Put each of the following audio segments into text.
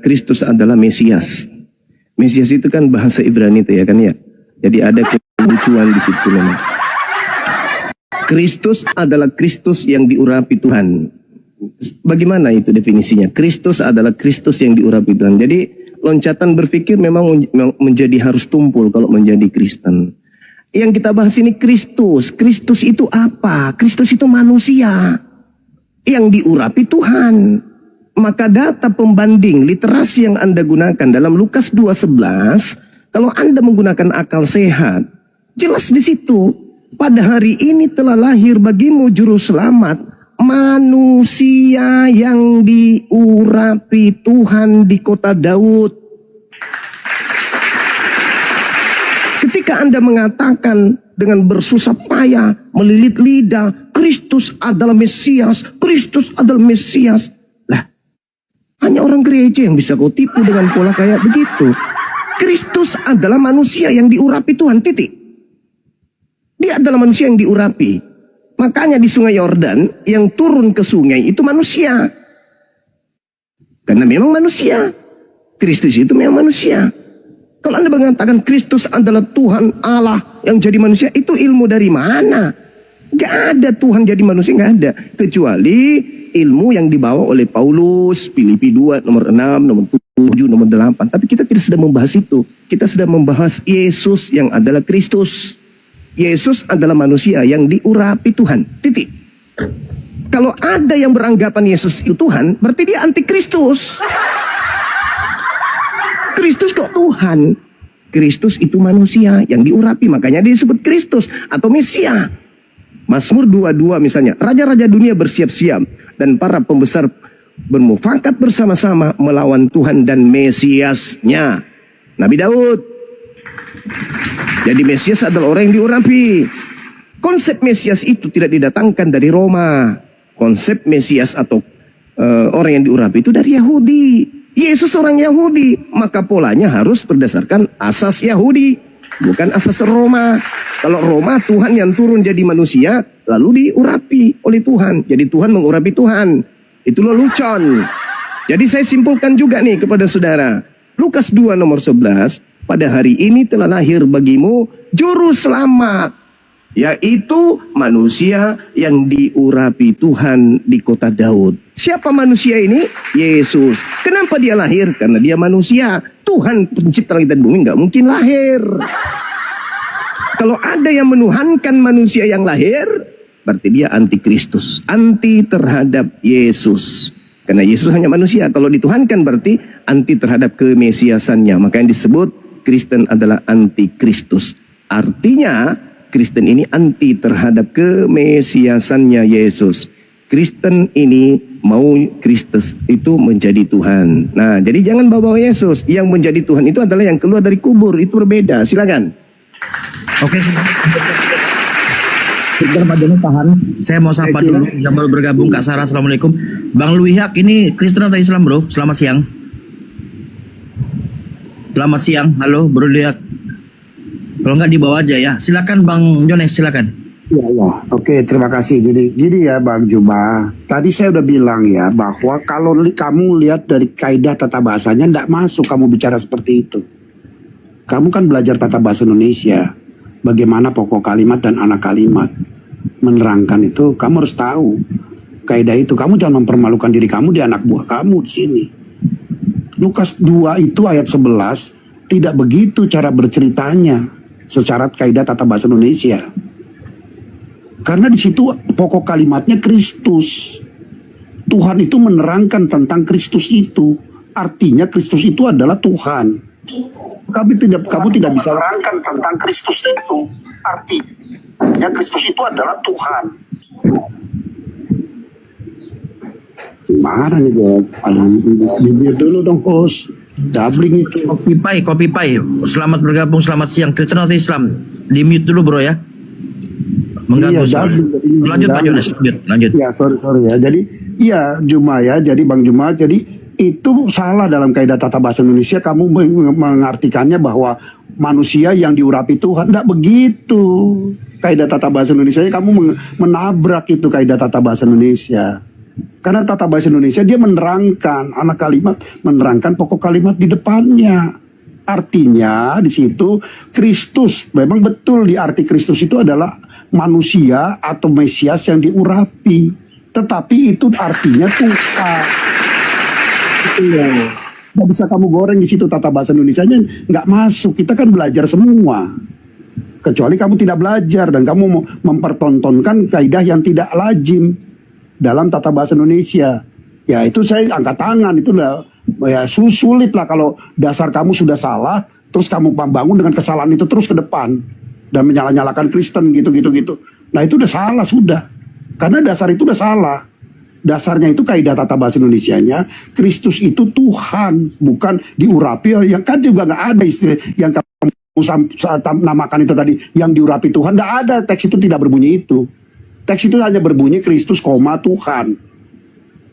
Kristus adalah Mesias. Mesias itu kan bahasa Ibrani itu ya kan ya. Jadi ada kelucuan di situ memang. Kristus adalah Kristus yang diurapi Tuhan. Bagaimana itu definisinya? Kristus adalah Kristus yang diurapi Tuhan. Jadi loncatan berpikir memang menjadi harus tumpul kalau menjadi Kristen. Yang kita bahas ini Kristus. Kristus itu apa? Kristus itu manusia yang diurapi Tuhan. Maka data pembanding literasi yang Anda gunakan dalam Lukas 2:11, kalau Anda menggunakan akal sehat, jelas di situ. Pada hari ini telah lahir bagimu juru selamat, manusia yang diurapi Tuhan di kota Daud. Ketika Anda mengatakan dengan bersusah payah, melilit lidah, Kristus adalah Mesias, Kristus adalah Mesias. Lah, hanya orang gereja yang bisa kau tipu dengan pola kayak begitu. Kristus adalah manusia yang diurapi Tuhan, titik. Dia adalah manusia yang diurapi. Makanya di sungai Yordan yang turun ke sungai itu manusia. Karena memang manusia. Kristus itu memang manusia. Kalau Anda mengatakan Kristus adalah Tuhan Allah yang jadi manusia, itu ilmu dari mana? Gak ada Tuhan jadi manusia, gak ada. Kecuali ilmu yang dibawa oleh Paulus, Filipi 2, nomor 6, nomor 7, nomor 8. Tapi kita tidak sedang membahas itu. Kita sedang membahas Yesus yang adalah Kristus. Yesus adalah manusia yang diurapi Tuhan. Titik. Kalau ada yang beranggapan Yesus itu Tuhan, berarti dia antikristus. Kristus kok Tuhan? Kristus itu manusia yang diurapi, makanya dia disebut Kristus atau Mesia. Mazmur 22 misalnya, raja-raja dunia bersiap-siap dan para pembesar bermufakat bersama-sama melawan Tuhan dan Mesiasnya, Nabi Daud. Jadi Mesias adalah orang yang diurapi. Konsep Mesias itu tidak didatangkan dari Roma. Konsep Mesias atau orang yang diurapi itu dari Yahudi. Yesus orang Yahudi, maka polanya harus berdasarkan asas Yahudi, bukan asas Roma. Kalau Roma, Tuhan yang turun jadi manusia, lalu diurapi oleh Tuhan. Jadi Tuhan mengurapi Tuhan. Itu lelucon. Jadi saya simpulkan juga nih kepada saudara. Lukas 2 nomor 11, pada hari ini telah lahir bagimu juru selamat, yaitu manusia yang diurapi Tuhan di kota Daud. Siapa manusia ini? Yesus. Kenapa dia lahir? Karena dia manusia. Tuhan pencipta langit dan bumi nggak mungkin lahir. Kalau ada yang menuhankan manusia yang lahir, berarti dia antikristus, anti terhadap Yesus. Karena Yesus hanya manusia. Kalau dituhankan berarti anti terhadap kemesiasannya. Maka yang disebut Kristen adalah antikristus. Artinya Kristen ini anti terhadap kemesiasannya Yesus. Kristen ini mau Kristus itu menjadi Tuhan. Nah, jadi jangan bawa Yesus. Yang menjadi Tuhan itu adalah yang keluar dari kubur. Itu berbeda. Silakan. Oke. Pak Jono tahan. Saya mau sapa dulu yang baru bergabung, Kak Sarah. Assalamualaikum. Bang Luihak, ini Kristen atau Islam, bro? Selamat siang. Selamat siang. Halo, Bro Luihak. Kalau nggak dibawa aja ya. Silakan Bang Jones, silakan. Ya. Oke, terima kasih. Gini ya Bang Juma. Tadi saya udah bilang ya bahwa kalau kamu lihat dari kaidah tata bahasanya nggak masuk kamu bicara seperti itu. Kamu kan belajar tata bahasa Indonesia. Bagaimana pokok kalimat dan anak kalimat. Menerangkan itu kamu harus tahu. Kaidah itu kamu jangan mempermalukan diri kamu di anak buah kamu di sini. Lukas 2 itu ayat 11 tidak begitu cara berceritanya secara kaidah tata bahasa Indonesia. Karena di situ pokok kalimatnya Kristus. Tuhan itu menerangkan tentang Kristus itu. Artinya Kristus itu adalah Tuhan. Kamu tidak bisa menerangkan tentang Kristus itu. Artinya Kristus itu adalah Tuhan. Gimana nih Bob? Bibir dulu dong host. Doubling itu. Kopi Pai. Selamat bergabung, selamat siang. Kristen atau Islam? Di mute dulu bro ya. Mengganggu. Iya, lanjut Pak Jones, lanjut. Ya sorry ya. Jadi iya Juma ya. Jadi Bang Juma. Jadi itu salah dalam kaidah tata bahasa Indonesia. Kamu mengartikannya bahwa manusia yang diurapi Tuhan. Tidak begitu. Kaidah tata bahasa Indonesia kamu menabrak itu kaidah tata bahasa Indonesia. Karena tata bahasa Indonesia dia menerangkan anak kalimat, menerangkan pokok kalimat di depannya. Artinya di situ Kristus, memang betul di arti Kristus itu adalah manusia atau Mesias yang diurapi. Tetapi itu artinya Tuhan. Itu ya. Nggak bisa kamu goreng di situ tata bahasa Indonesianya nggak masuk. Kita kan belajar semua. Kecuali kamu tidak belajar dan kamu mempertontonkan kaidah yang tidak lazim dalam tata bahasa Indonesia. Ya itu saya angkat tangan, itu udah ya sulit lah kalau dasar kamu sudah salah, terus kamu bangun dengan kesalahan itu terus ke depan dan menyalah-nyalakan Kristen gitu. Nah itu udah salah sudah, karena dasar itu udah salah. Dasarnya itu kaidah tata bahasa Indonesianya, Kristus itu Tuhan, bukan diurapi. Yang kan juga nggak ada istilah yang kamu namakan itu tadi, yang diurapi Tuhan. Nggak ada, teks itu tidak berbunyi itu. Teks itu hanya berbunyi Kristus, Tuhan.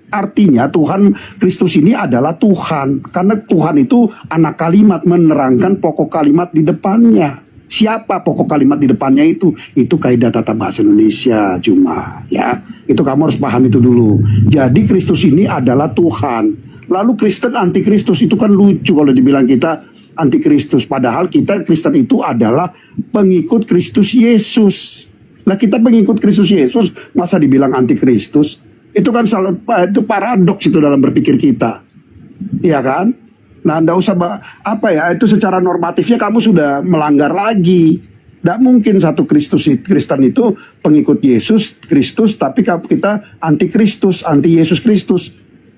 Artinya Tuhan, Kristus ini adalah Tuhan. Karena Tuhan itu anak kalimat, menerangkan pokok kalimat di depannya. Siapa pokok kalimat di depannya itu? Itu kaidah tata bahasa Indonesia cuma ya. Itu kamu harus paham itu dulu. Jadi Kristus ini adalah Tuhan. Lalu Kristen anti Kristus itu kan lucu kalau dibilang kita anti Kristus. Padahal kita Kristen itu adalah pengikut Kristus Yesus. Lah kita pengikut Kristus Yesus, masa dibilang anti Kristus? Itu kan itu paradoks itu dalam berpikir kita. Iya kan? Nah, enggak usah itu secara normatifnya kamu sudah melanggar lagi. Tidak mungkin satu Kristen itu pengikut Yesus Kristus, tapi kita anti Kristus, anti Yesus Kristus.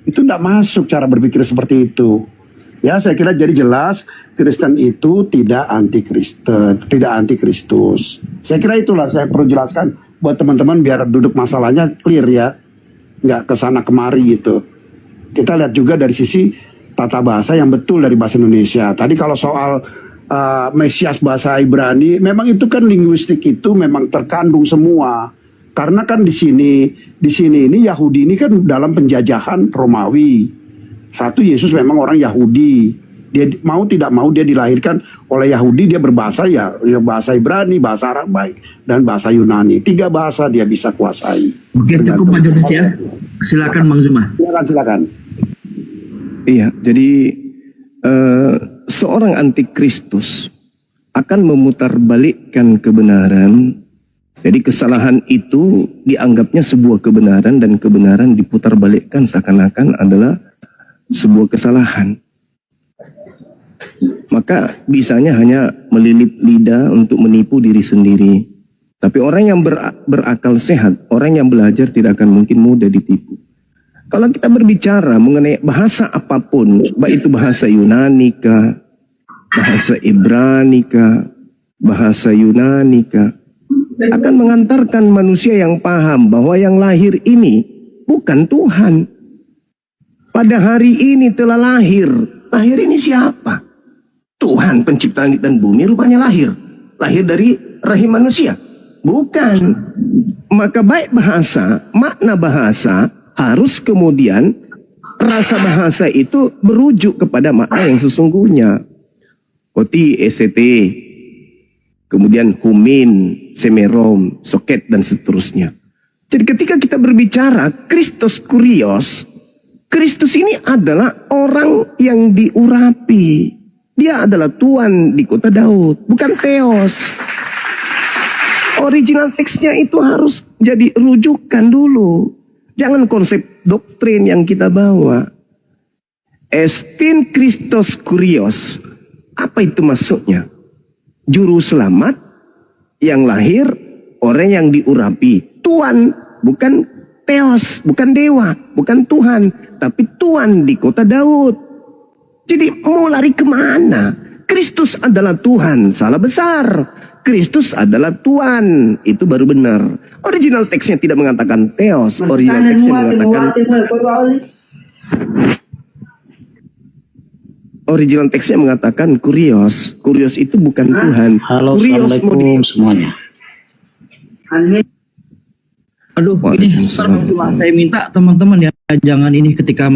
Itu tidak masuk cara berpikir seperti itu. Ya, saya kira jadi jelas Kristen itu tidak anti Kristen, tidak anti Kristus. Saya kira itulah saya perlu jelaskan buat teman-teman biar duduk masalahnya clear ya. Nggak kesana kemari gitu. Kita lihat juga dari sisi tata bahasa yang betul dari bahasa Indonesia. Tadi kalau soal Mesias bahasa Ibrani, memang itu kan linguistik itu memang terkandung semua. Karena kan di sini ini Yahudi ini kan dalam penjajahan Romawi. Satu, Yesus memang orang Yahudi. Dia mau tidak mau dia dilahirkan oleh Yahudi, dia berbahasa ya bahasa Ibrani, bahasa Aramaik, dan bahasa Yunani. 3 bahasa dia bisa kuasai. Oke, cukup Pak Jones ya. Silakan Bang Zuma. Silakan. Iya, jadi seorang antikristus akan memutarbalikkan kebenaran. Jadi kesalahan itu dianggapnya sebuah kebenaran dan kebenaran diputarbalikkan seakan-akan adalah sebuah kesalahan. Maka bisanya hanya melilit lidah untuk menipu diri sendiri. Tapi orang yang berakal sehat, orang yang belajar tidak akan mungkin mudah ditipu. Kalau kita berbicara mengenai bahasa apapun, baik itu bahasa Yunani kah, bahasa Ibrani kah, bahasa Yunani kah, akan mengantarkan manusia yang paham bahwa yang lahir ini bukan Tuhan. Pada hari ini telah lahir. Lahir ini siapa? Tuhan pencipta langit dan bumi rupanya lahir. Lahir dari rahim manusia. Bukan. Maka baik bahasa, makna bahasa harus kemudian rasa bahasa itu berujuk kepada makna yang sesungguhnya. Oti, ECT, kemudian humin, semerom, soket, dan seterusnya. Jadi ketika kita berbicara Kristus Kurios, Kristus ini adalah orang yang diurapi. Dia adalah Tuhan di kota Daud, bukan Theos. Original teksnya itu harus jadi rujukan dulu. Jangan konsep doktrin yang kita bawa. Estin Christos Kurios. Apa itu maksudnya? Juru selamat yang lahir, orang yang diurapi. Tuhan, bukan Theos, bukan dewa, bukan Tuhan. Tapi Tuhan di kota Daud. Jadi mau lari kemana? Kristus adalah Tuhan, salah besar. Kristus adalah Tuhan, itu baru benar. Original teksnya tidak mengatakan Theos, original teksnya mengatakan Kurios. Kurios itu bukan Tuhan. Halo, Kurios assalamualaikum semuanya. Aduh, ini Bang Zuma, saya minta teman-teman ya jangan ini ketika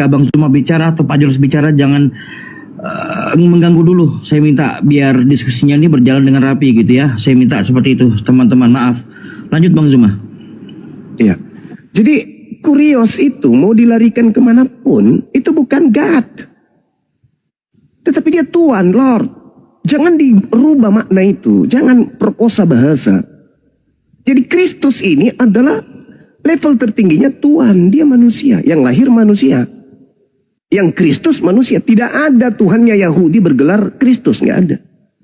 Bang Zuma bicara atau Pak Jones bicara jangan mengganggu dulu. Saya minta biar diskusinya ini berjalan dengan rapi gitu ya. Saya minta seperti itu teman-teman, maaf. Lanjut Bang Zuma. Iya. Jadi kurios itu mau dilarikan kemanapun, itu bukan God. Tetapi dia Tuhan, Lord. Jangan dirubah makna itu. Jangan perkosa bahasa. Jadi Kristus ini adalah level tertingginya Tuhan. Dia manusia, yang lahir manusia. Yang Kristus manusia. Tidak ada Tuhannya Yahudi bergelar Kristus. Nggak ada.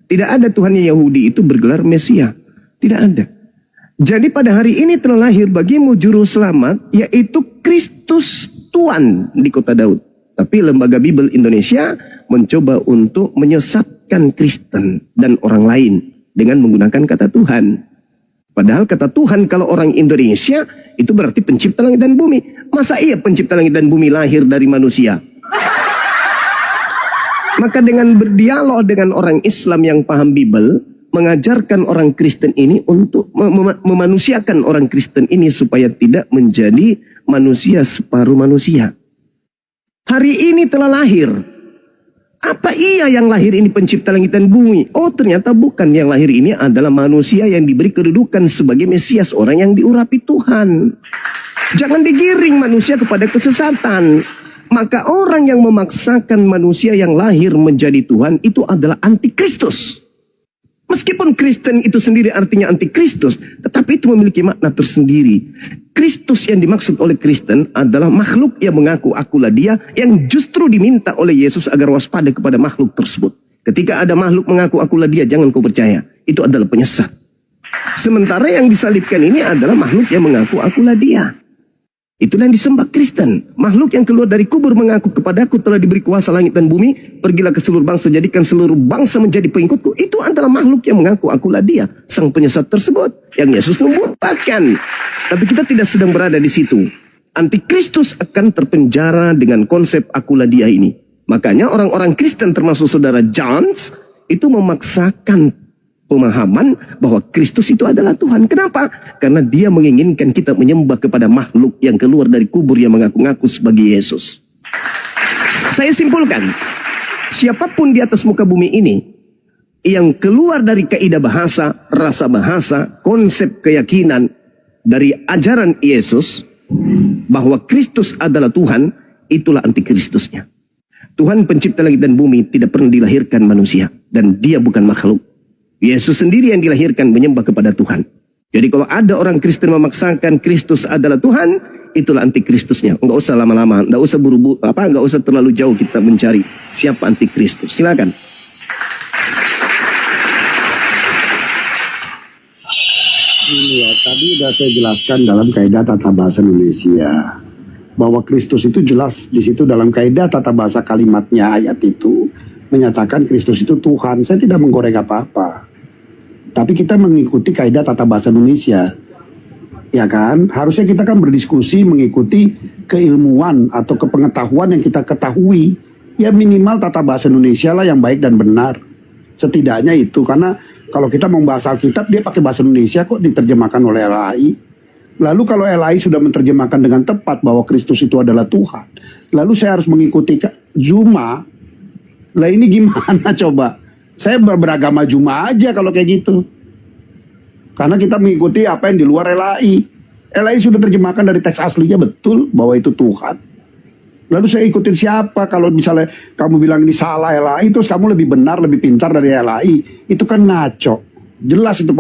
Tidak ada Tuhannya Yahudi itu bergelar Mesia. Tidak ada. Jadi pada hari ini telah lahir bagimu juru selamat, yaitu Kristus Tuhan di kota Daud. Tapi Lembaga Bible Indonesia mencoba untuk menyesatkan Kristen dan orang lain dengan menggunakan kata Tuhan. Padahal kata Tuhan kalau orang Indonesia itu berarti pencipta langit dan bumi. Masa iya pencipta langit dan bumi lahir dari manusia? Maka dengan berdialog dengan orang Islam yang paham Bible, mengajarkan orang Kristen ini untuk memanusiakan orang Kristen ini supaya tidak menjadi manusia separuh manusia. Hari ini telah lahir. Apa iya yang lahir ini pencipta langit dan bumi? Oh ternyata bukan. Yang lahir ini adalah manusia yang diberi kedudukan sebagai Mesias, orang yang diurapi Tuhan. Jangan digiring manusia kepada kesesatan. Maka orang yang memaksakan manusia yang lahir menjadi Tuhan itu adalah antikristus. Meskipun Kristen itu sendiri artinya antikristus, tetapi itu memiliki makna tersendiri. Kristus yang dimaksud oleh Kristen adalah makhluk yang mengaku akulah dia, yang justru diminta oleh Yesus agar waspada kepada makhluk tersebut. Ketika ada makhluk mengaku akulah dia, jangan kau percaya. Itu adalah penyesat. Sementara yang disalibkan ini adalah makhluk yang mengaku akulah dia. Itulah yang disembah Kristen. Makhluk yang keluar dari kubur mengaku kepadaku telah diberi kuasa langit dan bumi. Pergilah ke seluruh bangsa, jadikan seluruh bangsa menjadi pengikutku. Itu adalah makhluk yang mengaku akulah dia, sang penyesat tersebut yang Yesus membuatkan. Tapi kita tidak sedang berada di situ. Antikristus akan terpenjara dengan konsep akulah dia ini. Makanya orang-orang Kristen termasuk saudara Jones itu memaksakan pemahaman bahwa Kristus itu adalah Tuhan. Kenapa? Karena dia menginginkan kita menyembah kepada makhluk yang keluar dari kubur yang mengaku-ngaku sebagai Yesus. Saya simpulkan, siapapun di atas muka bumi ini yang keluar dari kaidah bahasa, rasa bahasa, konsep keyakinan dari ajaran Yesus bahwa Kristus adalah Tuhan, itulah antikristusnya. Tuhan pencipta langit dan bumi tidak pernah dilahirkan manusia, dan dia bukan makhluk. Yesus sendiri yang dilahirkan menyembah kepada Tuhan. Jadi kalau ada orang Kristen memaksakan Kristus adalah Tuhan, itulah antikristusnya. Enggak usah lama-lama, enggak usah enggak usah terlalu jauh kita mencari siapa antikristus. Silakan. Iya, tadi sudah saya jelaskan dalam kaidah tata bahasa Indonesia bahwa Kristus itu jelas di situ dalam kaidah tata bahasa kalimatnya ayat itu menyatakan Kristus itu Tuhan. Saya tidak menggoreng apa-apa. Tapi kita mengikuti kaidah tata bahasa Indonesia. Ya kan? Harusnya kita kan berdiskusi mengikuti keilmuan atau kepengetahuan yang kita ketahui. Ya minimal tata bahasa Indonesia lah yang baik dan benar. Setidaknya itu. Karena kalau kita membahas Alkitab, dia pakai bahasa Indonesia kok diterjemahkan oleh LAI. Lalu kalau LAI sudah menerjemahkan dengan tepat bahwa Kristus itu adalah Tuhan, lalu saya harus mengikuti Juma. Lah ini gimana coba? Saya beragama Juma aja kalau kayak gitu. Karena kita mengikuti apa yang di luar LAI. LAI sudah terjemahkan dari teks aslinya betul bahwa itu Tuhan. Lalu saya ikutin siapa? Kalau misalnya kamu bilang ini salah LAI, terus kamu lebih benar, lebih pintar dari LAI. Itu kan ngaco. Jelas itu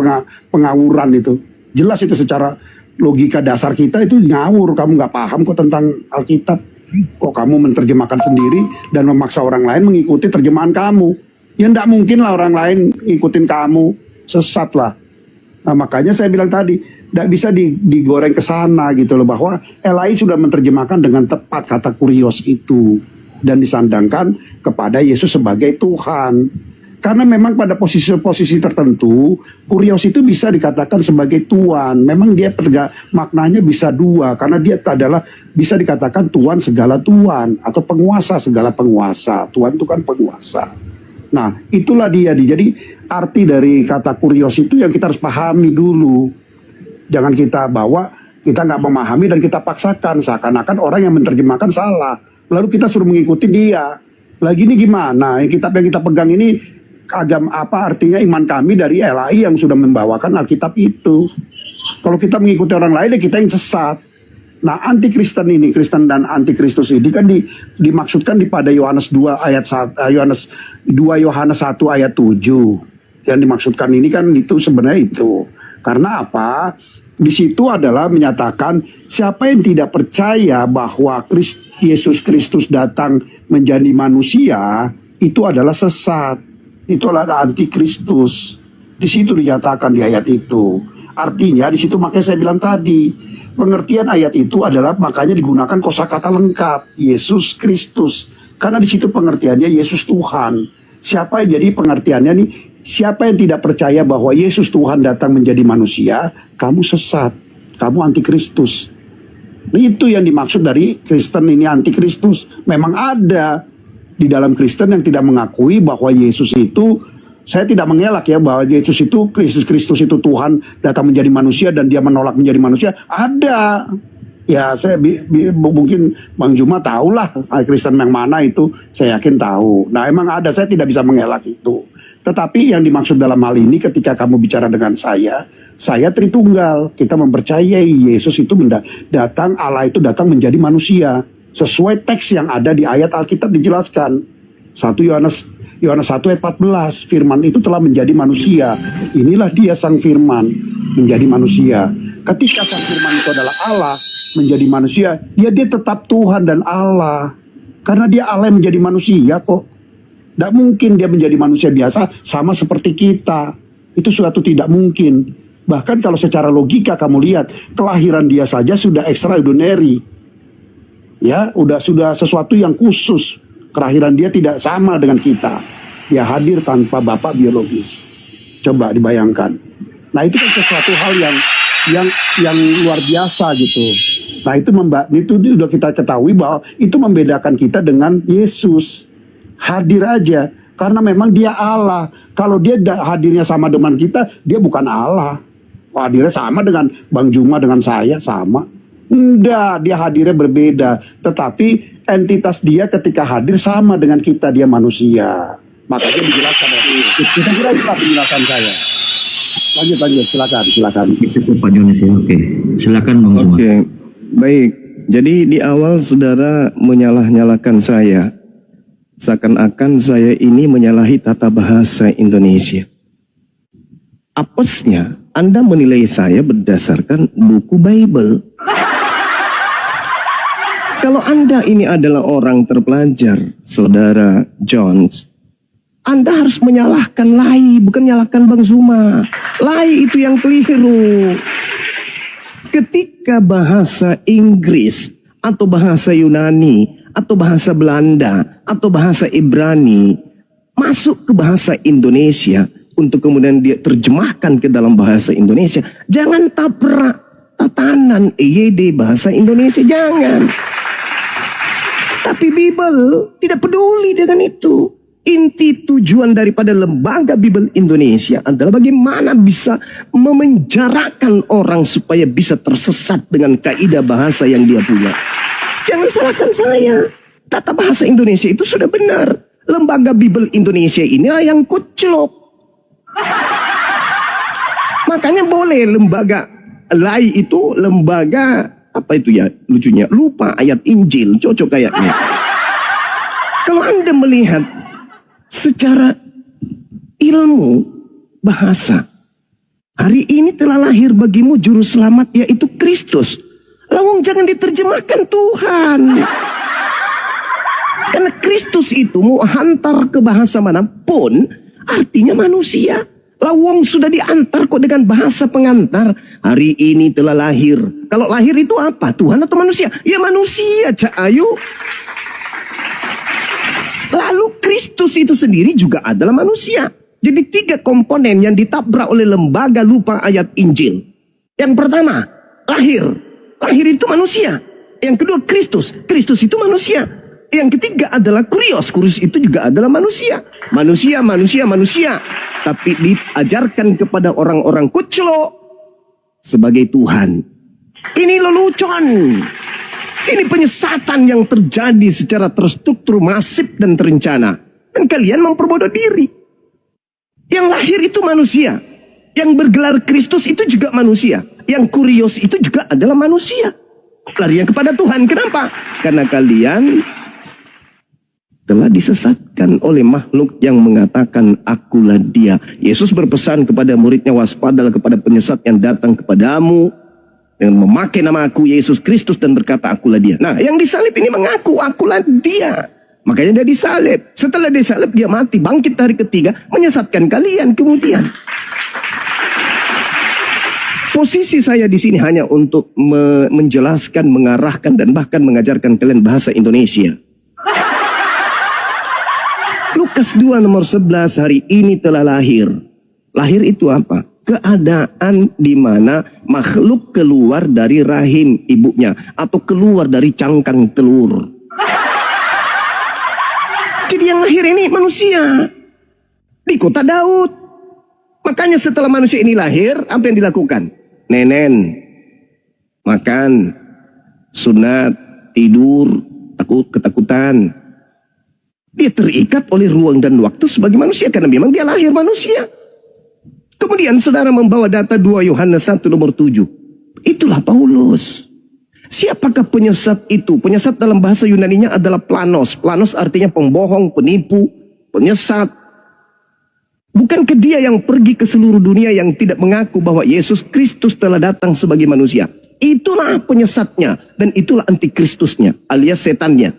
pengawuran itu. Jelas itu secara logika dasar kita itu ngawur. Kamu nggak paham kok tentang Alkitab. Kok kamu menerjemahkan sendiri dan memaksa orang lain mengikuti terjemahan kamu. Ya enggak mungkin lah orang lain ngikutin kamu. Sesat lah. Nah makanya saya bilang tadi, enggak bisa digoreng ke sana gitu loh. Bahwa LAI sudah menerjemahkan dengan tepat kata kurios itu. Dan disandangkan kepada Yesus sebagai Tuhan. Karena memang pada posisi-posisi tertentu, kurios itu bisa dikatakan sebagai Tuhan. Memang dia maknanya bisa dua. Karena dia adalah bisa dikatakan Tuhan segala Tuhan. Atau penguasa segala penguasa. Tuhan itu kan penguasa. Nah itulah dia. Jadi arti dari kata kurios itu yang kita harus pahami dulu. Jangan kita bawa, kita nggak memahami dan kita paksakan. Seakan-akan orang yang menerjemahkan salah. Lalu kita suruh mengikuti dia. Lagi ini gimana? Kitab yang kita pegang ini agama apa artinya iman kami dari LAI yang sudah membawakan Alkitab itu. Kalau kita mengikuti orang lain ya kita yang sesat. Nah, anti-Kristen ini, Kristen dan anti-Kristus ini kan dimaksudkan di pada Yohanes 2 ayat 1, Yohanes 1 ayat 7. Yang dimaksudkan ini kan itu sebenarnya itu. Karena apa? Di situ adalah menyatakan siapa yang tidak percaya bahwa Yesus Kristus datang menjadi manusia, itu adalah sesat. Itu adalah anti-Kristus. Di situ dinyatakan di ayat itu. Artinya di situ makanya saya bilang tadi, pengertian ayat itu adalah makanya digunakan kosakata lengkap, Yesus Kristus. Karena di situ pengertiannya Yesus Tuhan. Siapa yang jadi pengertiannya nih? Siapa yang tidak percaya bahwa Yesus Tuhan datang menjadi manusia, kamu sesat, kamu anti-Kristus. Nah, itu yang dimaksud dari Kristen ini anti-Kristus. Memang ada di dalam Kristen yang tidak mengakui bahwa Yesus itu, saya tidak mengelak ya bahwa Yesus itu, Kristus itu Tuhan datang menjadi manusia dan dia menolak menjadi manusia. Ada. Ya saya mungkin Bang Juma tahulah Kristen yang mana itu, saya yakin tahu. Nah emang ada, saya tidak bisa mengelak itu. Tetapi yang dimaksud dalam hal ini ketika kamu bicara dengan saya Tritunggal. Kita mempercayai Yesus itu datang, Allah itu datang menjadi manusia. Sesuai teks yang ada di ayat Alkitab dijelaskan. 1 Yohanes 1 ayat 14, firman itu telah menjadi manusia. Inilah dia sang firman menjadi manusia. Ketika sang firman itu adalah Allah menjadi manusia, dia tetap Tuhan dan Allah. Karena dia Allah yang menjadi manusia kok. Tidak mungkin dia menjadi manusia biasa sama seperti kita. Itu suatu tidak mungkin. Bahkan kalau secara logika kamu lihat, kelahiran dia saja sudah extraordinary. Ya, sudah sesuatu yang khusus. Kelahiran dia tidak sama dengan kita. Dia hadir tanpa bapak biologis. Coba dibayangkan. Nah, itu kan sesuatu hal yang luar biasa gitu. Nah, itu sudah kita ketahui bahwa itu membedakan kita dengan Yesus. Hadir aja karena memang dia Allah. Kalau dia hadirnya sama dengan kita, dia bukan Allah. Hadirnya sama dengan Bang Juma, dengan saya sama. Enggak, dia hadirnya berbeda. Tetapi entitas dia ketika hadir sama dengan kita, dia manusia. Makanya dijelaskan. Kita kira itulah penjelasan saya. Lanjut, silakan. Cukup Pak Jones ya, oke. Silakan Bang Zuma. Oke, baik. Jadi di awal saudara menyalah-nyalakan saya. Seakan-akan saya ini menyalahi tata bahasa Indonesia. Apesnya, Anda menilai saya berdasarkan buku Bible. Kalau Anda ini adalah orang terpelajar, Saudara Jones, Anda harus menyalahkan Lai, bukan menyalahkan Bang Zuma. Lai itu yang keliru. Ketika bahasa Inggris atau bahasa Yunani atau bahasa Belanda atau bahasa Ibrani masuk ke bahasa Indonesia untuk kemudian dia terjemahkan ke dalam bahasa Indonesia, jangan tabrak tatanan EYD bahasa Indonesia, jangan. Tapi Bible tidak peduli dengan itu. Inti tujuan daripada Lembaga Bible Indonesia adalah bagaimana bisa memenjarakan orang supaya bisa tersesat dengan kaidah bahasa yang dia punya. Jangan salahkan saya. Tata bahasa Indonesia itu sudah benar. Lembaga Bible Indonesia inilah yang kuclok. Makanya boleh lembaga Lai itu lembaga apa itu ya lucunya, lupa ayat Injil, cocok kayaknya. Kalau Anda melihat secara ilmu bahasa, hari ini telah lahir bagimu juru selamat yaitu Kristus. Lawang jangan diterjemahkan Tuhan. Karena Kristus itu mau hantar ke bahasa manapun artinya manusia. Lawang sudah diantar kok dengan bahasa pengantar. Hari ini telah lahir. Kalau lahir itu apa? Tuhan atau manusia? Ya manusia, Cak Ayu. Lalu Kristus itu sendiri juga adalah manusia. Jadi 3 komponen yang ditabrak oleh lembaga lupa ayat Injil. Yang pertama, lahir. Lahir itu manusia. Yang kedua Kristus. Kristus itu manusia. Yang ketiga adalah kurios. Kurios itu juga adalah manusia. Manusia. Tapi diajarkan kepada orang-orang kuclok sebagai Tuhan. Ini lelucon. Ini penyesatan yang terjadi secara terstruktur, masif dan terencana. Dan kalian memperbodoh diri. Yang lahir itu manusia. Yang bergelar Kristus itu juga manusia. Yang kurios itu juga adalah manusia. Larinya kepada Tuhan. Kenapa? Karena kalian telah disesatkan oleh makhluk yang mengatakan akulah dia. Yesus berpesan kepada muridnya, waspadalah kepada penyesat yang datang kepadamu dengan memakai nama aku Yesus Kristus dan berkata akulah dia. Nah, yang disalib ini mengaku akulah dia. Makanya dia disalib. Setelah disalib dia mati, bangkit hari ketiga, menyesatkan kalian kemudian. Posisi saya di sini hanya untuk menjelaskan, mengarahkan dan bahkan mengajarkan kalian bahasa Indonesia. Lukas 2 nomor 11, hari ini telah lahir. Lahir itu apa? Keadaan di mana makhluk keluar dari rahim ibunya atau keluar dari cangkang telur. Jadi yang lahir ini manusia di kota Daud. Makanya setelah manusia ini lahir, apa yang dilakukan? Nenen, makan, sunat, tidur, ketakutan. Dia terikat oleh ruang dan waktu sebagai manusia karena memang dia lahir manusia. Kemudian saudara membawa data 2 Yohanes 1 nomor 7. Itulah Paulus. Siapakah penyesat itu? Penyesat dalam bahasa Yunaninya adalah planos. Planos artinya pembohong, penipu, penyesat. Bukankah dia yang pergi ke seluruh dunia yang tidak mengaku bahwa Yesus Kristus telah datang sebagai manusia? Itulah penyesatnya dan itulah antikristusnya alias setannya.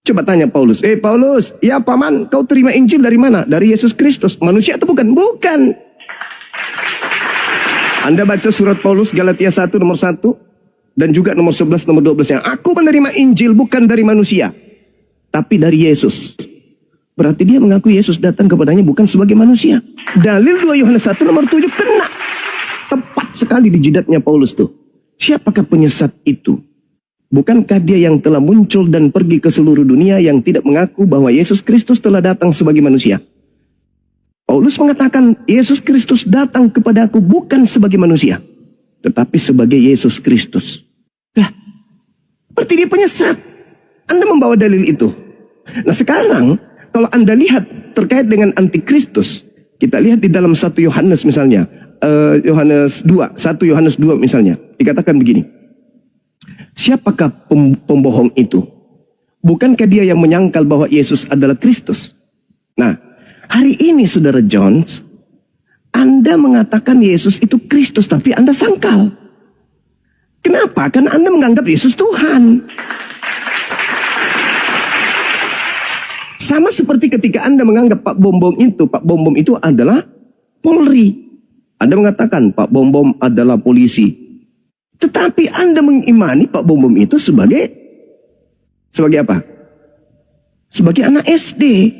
Coba tanya Paulus, Paulus, ya paman, kau terima Injil dari mana? Dari Yesus Kristus. Manusia atau bukan? Bukan. Anda baca surat Paulus Galatia 1 nomor 1 dan juga nomor 11 nomor 12 yang aku menerima Injil bukan dari manusia, tapi dari Yesus. Berarti dia mengaku Yesus datang kepadanya bukan sebagai manusia. Dalil 2 Yohanes 1 nomor 7 kena. Tepat sekali di jidatnya Paulus tuh. Siapakah penyesat itu? Bukankah dia yang telah muncul dan pergi ke seluruh dunia yang tidak mengaku bahwa Yesus Kristus telah datang sebagai manusia? Paulus mengatakan Yesus Kristus datang kepadaku bukan sebagai manusia, tetapi sebagai Yesus Kristus. Lah, berarti dia penyesat. Anda membawa dalil itu. Nah sekarang, kalau Anda lihat terkait dengan antikristus, kita lihat di dalam 1 Yohanes misalnya, Yohanes 2, 1 Yohanes 2 misalnya, dikatakan begini. Siapakah pembohong itu? Bukankah dia yang menyangkal bahwa Yesus adalah Kristus? Nah, hari ini saudara Jones, Anda mengatakan Yesus itu Kristus, tapi Anda sangkal. Kenapa? Karena Anda menganggap Yesus Tuhan. Sama seperti ketika Anda menganggap Pak Bom itu adalah Polri. Anda mengatakan Pak Bom adalah polisi. Tetapi Anda mengimani Pak Bom itu sebagai apa? Sebagai anak SD.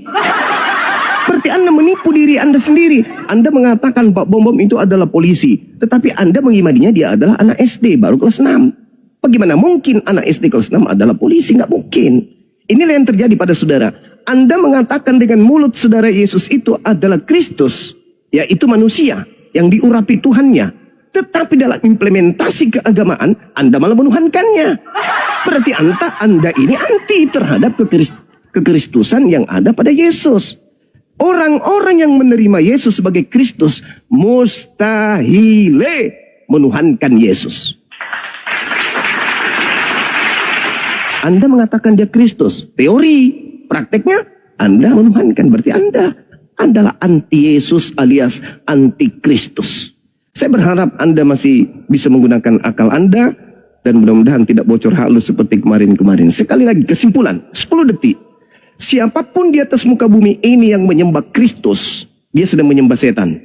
Berarti Anda menipu diri Anda sendiri. Anda mengatakan Pak Bom itu adalah polisi. Tetapi Anda mengimaninya dia adalah anak SD baru kelas 6. Bagaimana mungkin anak SD kelas 6 adalah polisi? Nggak mungkin. Inilah yang terjadi pada saudara. Anda mengatakan dengan mulut saudara Yesus itu adalah Kristus. Yaitu manusia yang diurapi Tuhannya. Tetapi dalam implementasi keagamaan, Anda malah menuhankannya. Berarti Anda ini anti terhadap kekristusan yang ada pada Yesus. Orang-orang yang menerima Yesus sebagai Kristus, mustahil menuhankan Yesus. Anda mengatakan dia Kristus. Teori, prakteknya, Anda menuhankan. Berarti Anda adalah anti Yesus alias anti Kristus. Saya berharap Anda masih bisa menggunakan akal Anda dan mudah-mudahan tidak bocor halus seperti kemarin-kemarin. Sekali lagi kesimpulan, 10 detik. Siapapun di atas muka bumi ini yang menyembah Kristus, dia sedang menyembah setan.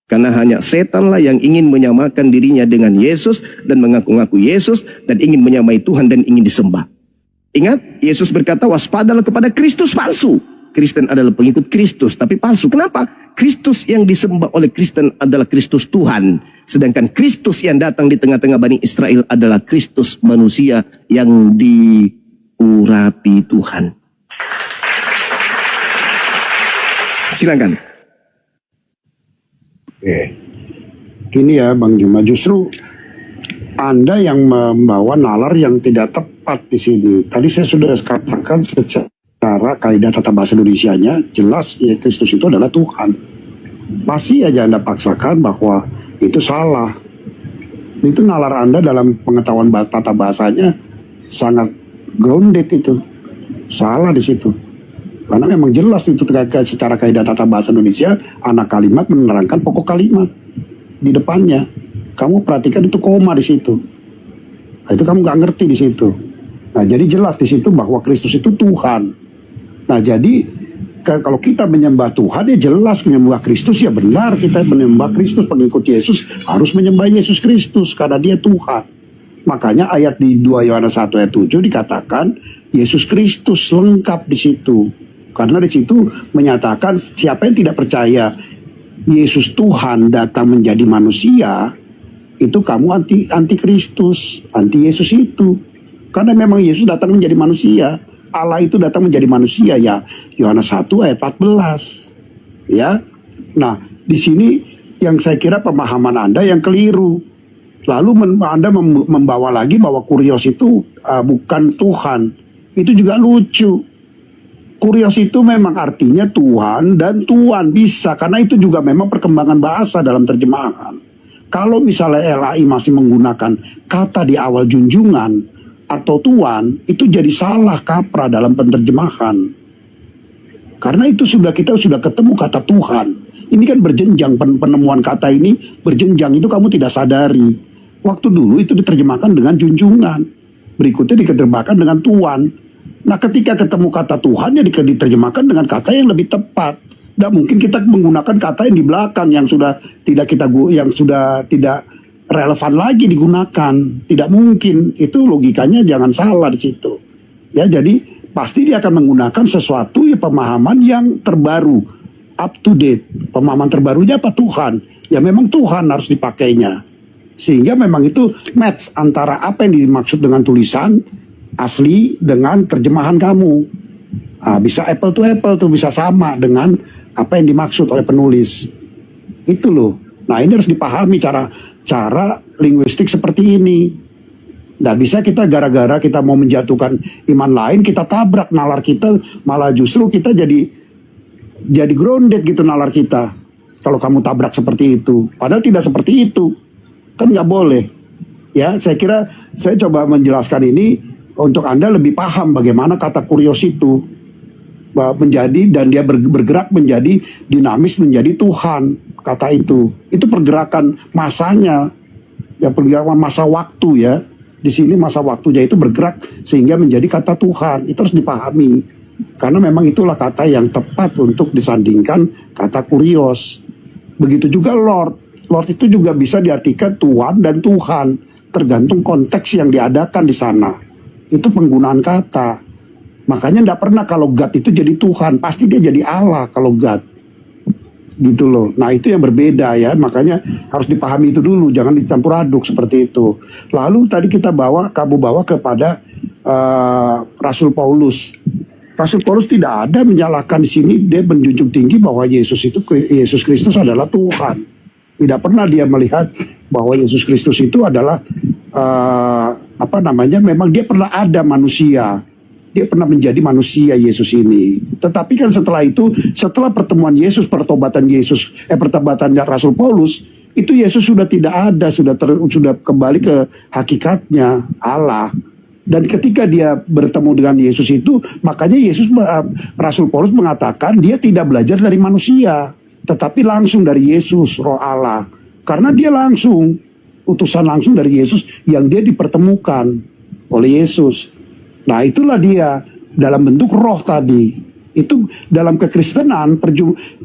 Karena hanya setanlah yang ingin menyamakan dirinya dengan Yesus dan mengaku-ngaku Yesus dan ingin menyamai Tuhan dan ingin disembah. Ingat, Yesus berkata waspadalah kepada Kristus palsu. Kristen adalah pengikut Kristus tapi palsu. Kenapa? Kristus yang disembah oleh Kristen adalah Kristus Tuhan. Sedangkan Kristus yang datang di tengah-tengah Bani Israel adalah Kristus manusia yang diurapi Tuhan. Silakan. Oke. Gini ya Bang Juma, justru Anda yang membawa nalar yang tidak tepat di sini. Tadi saya sudah katakan secara kaidah tata bahasa Indonesianya jelas ya Kristus itu adalah Tuhan. Masih aja Anda paksakan bahwa itu salah. Itu nalar Anda dalam pengetahuan tata bahasanya sangat grounded itu. Salah di situ. Karena memang jelas itu secara kaidah tata bahasa Indonesia, anak kalimat menerangkan pokok kalimat di depannya. Kamu perhatikan itu koma di situ. Nah, itu kamu nggak ngerti di situ. Nah, jadi jelas di situ bahwa Kristus itu Tuhan. Nah, jadi kalau kita menyembah Tuhan ya jelas menyembah Kristus ya benar, kita menyembah Kristus, pengikut Yesus harus menyembah Yesus Kristus karena dia Tuhan. Makanya ayat di 2 Yohanes 1 ayat 7 dikatakan Yesus Kristus lengkap di situ. Karena di situ menyatakan siapa yang tidak percaya Yesus Tuhan datang menjadi manusia, itu kamu anti Kristus, anti Yesus itu. Karena memang Yesus datang menjadi manusia. Allah itu datang menjadi manusia ya. Yohanes 1 ayat 14. Ya. Nah, di sini yang saya kira pemahaman Anda yang keliru. Lalu Anda membawa lagi bahwa Kurios itu bukan Tuhan. Itu juga lucu. Kurios itu memang artinya Tuhan dan Tuan bisa. Karena itu juga memang perkembangan bahasa dalam terjemahan. Kalau misalnya LAI masih menggunakan kata di awal junjungan atau Tuan, itu jadi salah kaprah dalam penerjemahan. Karena itu kita sudah ketemu kata Tuhan. Ini kan berjenjang, penemuan kata ini berjenjang, itu kamu tidak sadari. Waktu dulu itu diterjemahkan dengan junjungan, berikutnya diterjemahkan dengan Tuan. Nah, ketika ketemu kata Tuhan ya diterjemahkan dengan kata yang lebih tepat. Dan mungkin kita menggunakan kata yang di belakang yang sudah tidak relevan lagi digunakan. Tidak mungkin. Itu logikanya jangan salah di situ. Ya, jadi pasti dia akan menggunakan sesuatu ya pemahaman yang terbaru, up to date. Pemahaman terbarunya apa? Tuhan. Ya memang Tuhan harus dipakainya. Sehingga memang itu match antara apa yang dimaksud dengan tulisan asli dengan terjemahan kamu. Nah, bisa apple to apple tuh, bisa sama dengan apa yang dimaksud oleh penulis. Itu loh. Nah, ini harus dipahami cara linguistik seperti ini. Nggak bisa kita gara-gara kita mau menjatuhkan iman lain, kita tabrak nalar kita, malah justru kita jadi grounded gitu nalar kita. Kalau kamu tabrak seperti itu. Padahal tidak seperti itu. Kan nggak boleh. Ya, saya kira saya coba menjelaskan ini untuk Anda lebih paham bagaimana kata kurios itu menjadi, dan dia bergerak menjadi dinamis menjadi Tuhan. Kata itu pergerakan masanya, ya pergerakan masa waktu ya. Di sini masa waktunya itu bergerak sehingga menjadi kata Tuhan. Itu harus dipahami. Karena memang itulah kata yang tepat untuk disandingkan kata kurios. Begitu juga Lord. Lord itu juga bisa diartikan Tuhan dan Tuhan, tergantung konteks yang diadakan di sana. Itu penggunaan kata. Makanya tidak pernah kalau God itu jadi Tuhan, pasti dia jadi Allah kalau God. Gitu loh. Nah, itu yang berbeda ya. Makanya harus dipahami itu dulu, jangan dicampur aduk seperti itu. Lalu tadi kamu bawa kepada Rasul Paulus. Rasul Paulus tidak ada menyalahkan di sini, dia menjunjung tinggi bahwa Yesus Kristus adalah Tuhan. Tidak pernah dia melihat bahwa Yesus Kristus itu adalah memang dia pernah ada manusia. Dia pernah menjadi manusia Yesus ini. Tetapi kan setelah itu, setelah pertemuan Yesus, pertobatan Rasul Paulus, itu Yesus sudah tidak ada, sudah kembali ke hakikatnya Allah. Dan ketika dia bertemu dengan Yesus itu, makanya Rasul Paulus mengatakan dia tidak belajar dari manusia, tetapi langsung dari Yesus, Roh Allah. Karena dia langsung, utusan langsung dari Yesus yang dia dipertemukan oleh Yesus. Nah, itulah dia dalam bentuk roh tadi. Itu dalam kekristenan,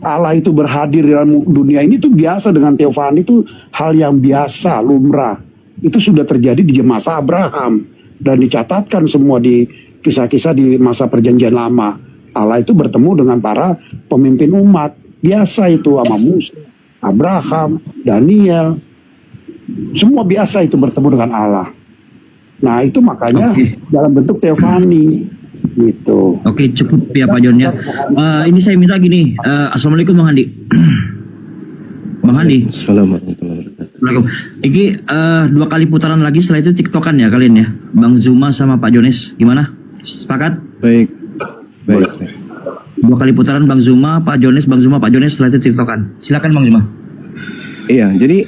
Allah itu berhadir dalam dunia ini itu biasa dengan teofani, itu hal yang biasa, lumrah. Itu sudah terjadi di masa Abraham dan dicatatkan semua di kisah-kisah di masa perjanjian lama. Allah itu bertemu dengan para pemimpin umat. Biasa itu sama Musa, Abraham, Daniel. Semua biasa itu bertemu dengan Allah. Nah, itu makanya dalam bentuk teofani gitu. Oke, cukup ya Pak John ya. Ini saya minta gini. Assalamualaikum Bang Handi. Bang Handi. Assalamualaikum. Iki 2 kali putaran lagi, setelah itu TikTokan ya kalian ya. Bang Zuma sama Pak Jones. Gimana? Sepakat? Baik. 2 kali putaran Bang Zuma, Pak Jones, Bang Zuma, Pak Jones, setelah itu TikTokan. Silakan Bang Zuma. Iya, jadi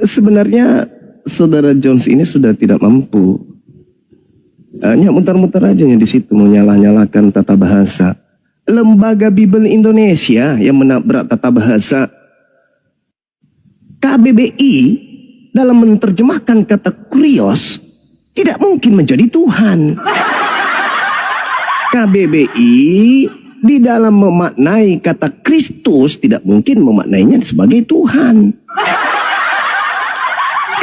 sebenarnya Saudara Jones ini sudah tidak mampu. Hanya muter-muter aja di situ menyalah-nyalakan tata bahasa. Lembaga Bible Indonesia yang menabrak tata bahasa. KBBI dalam menerjemahkan kata kurios tidak mungkin menjadi Tuhan. KBBI di dalam memaknai kata Kristus tidak mungkin memaknainya sebagai Tuhan.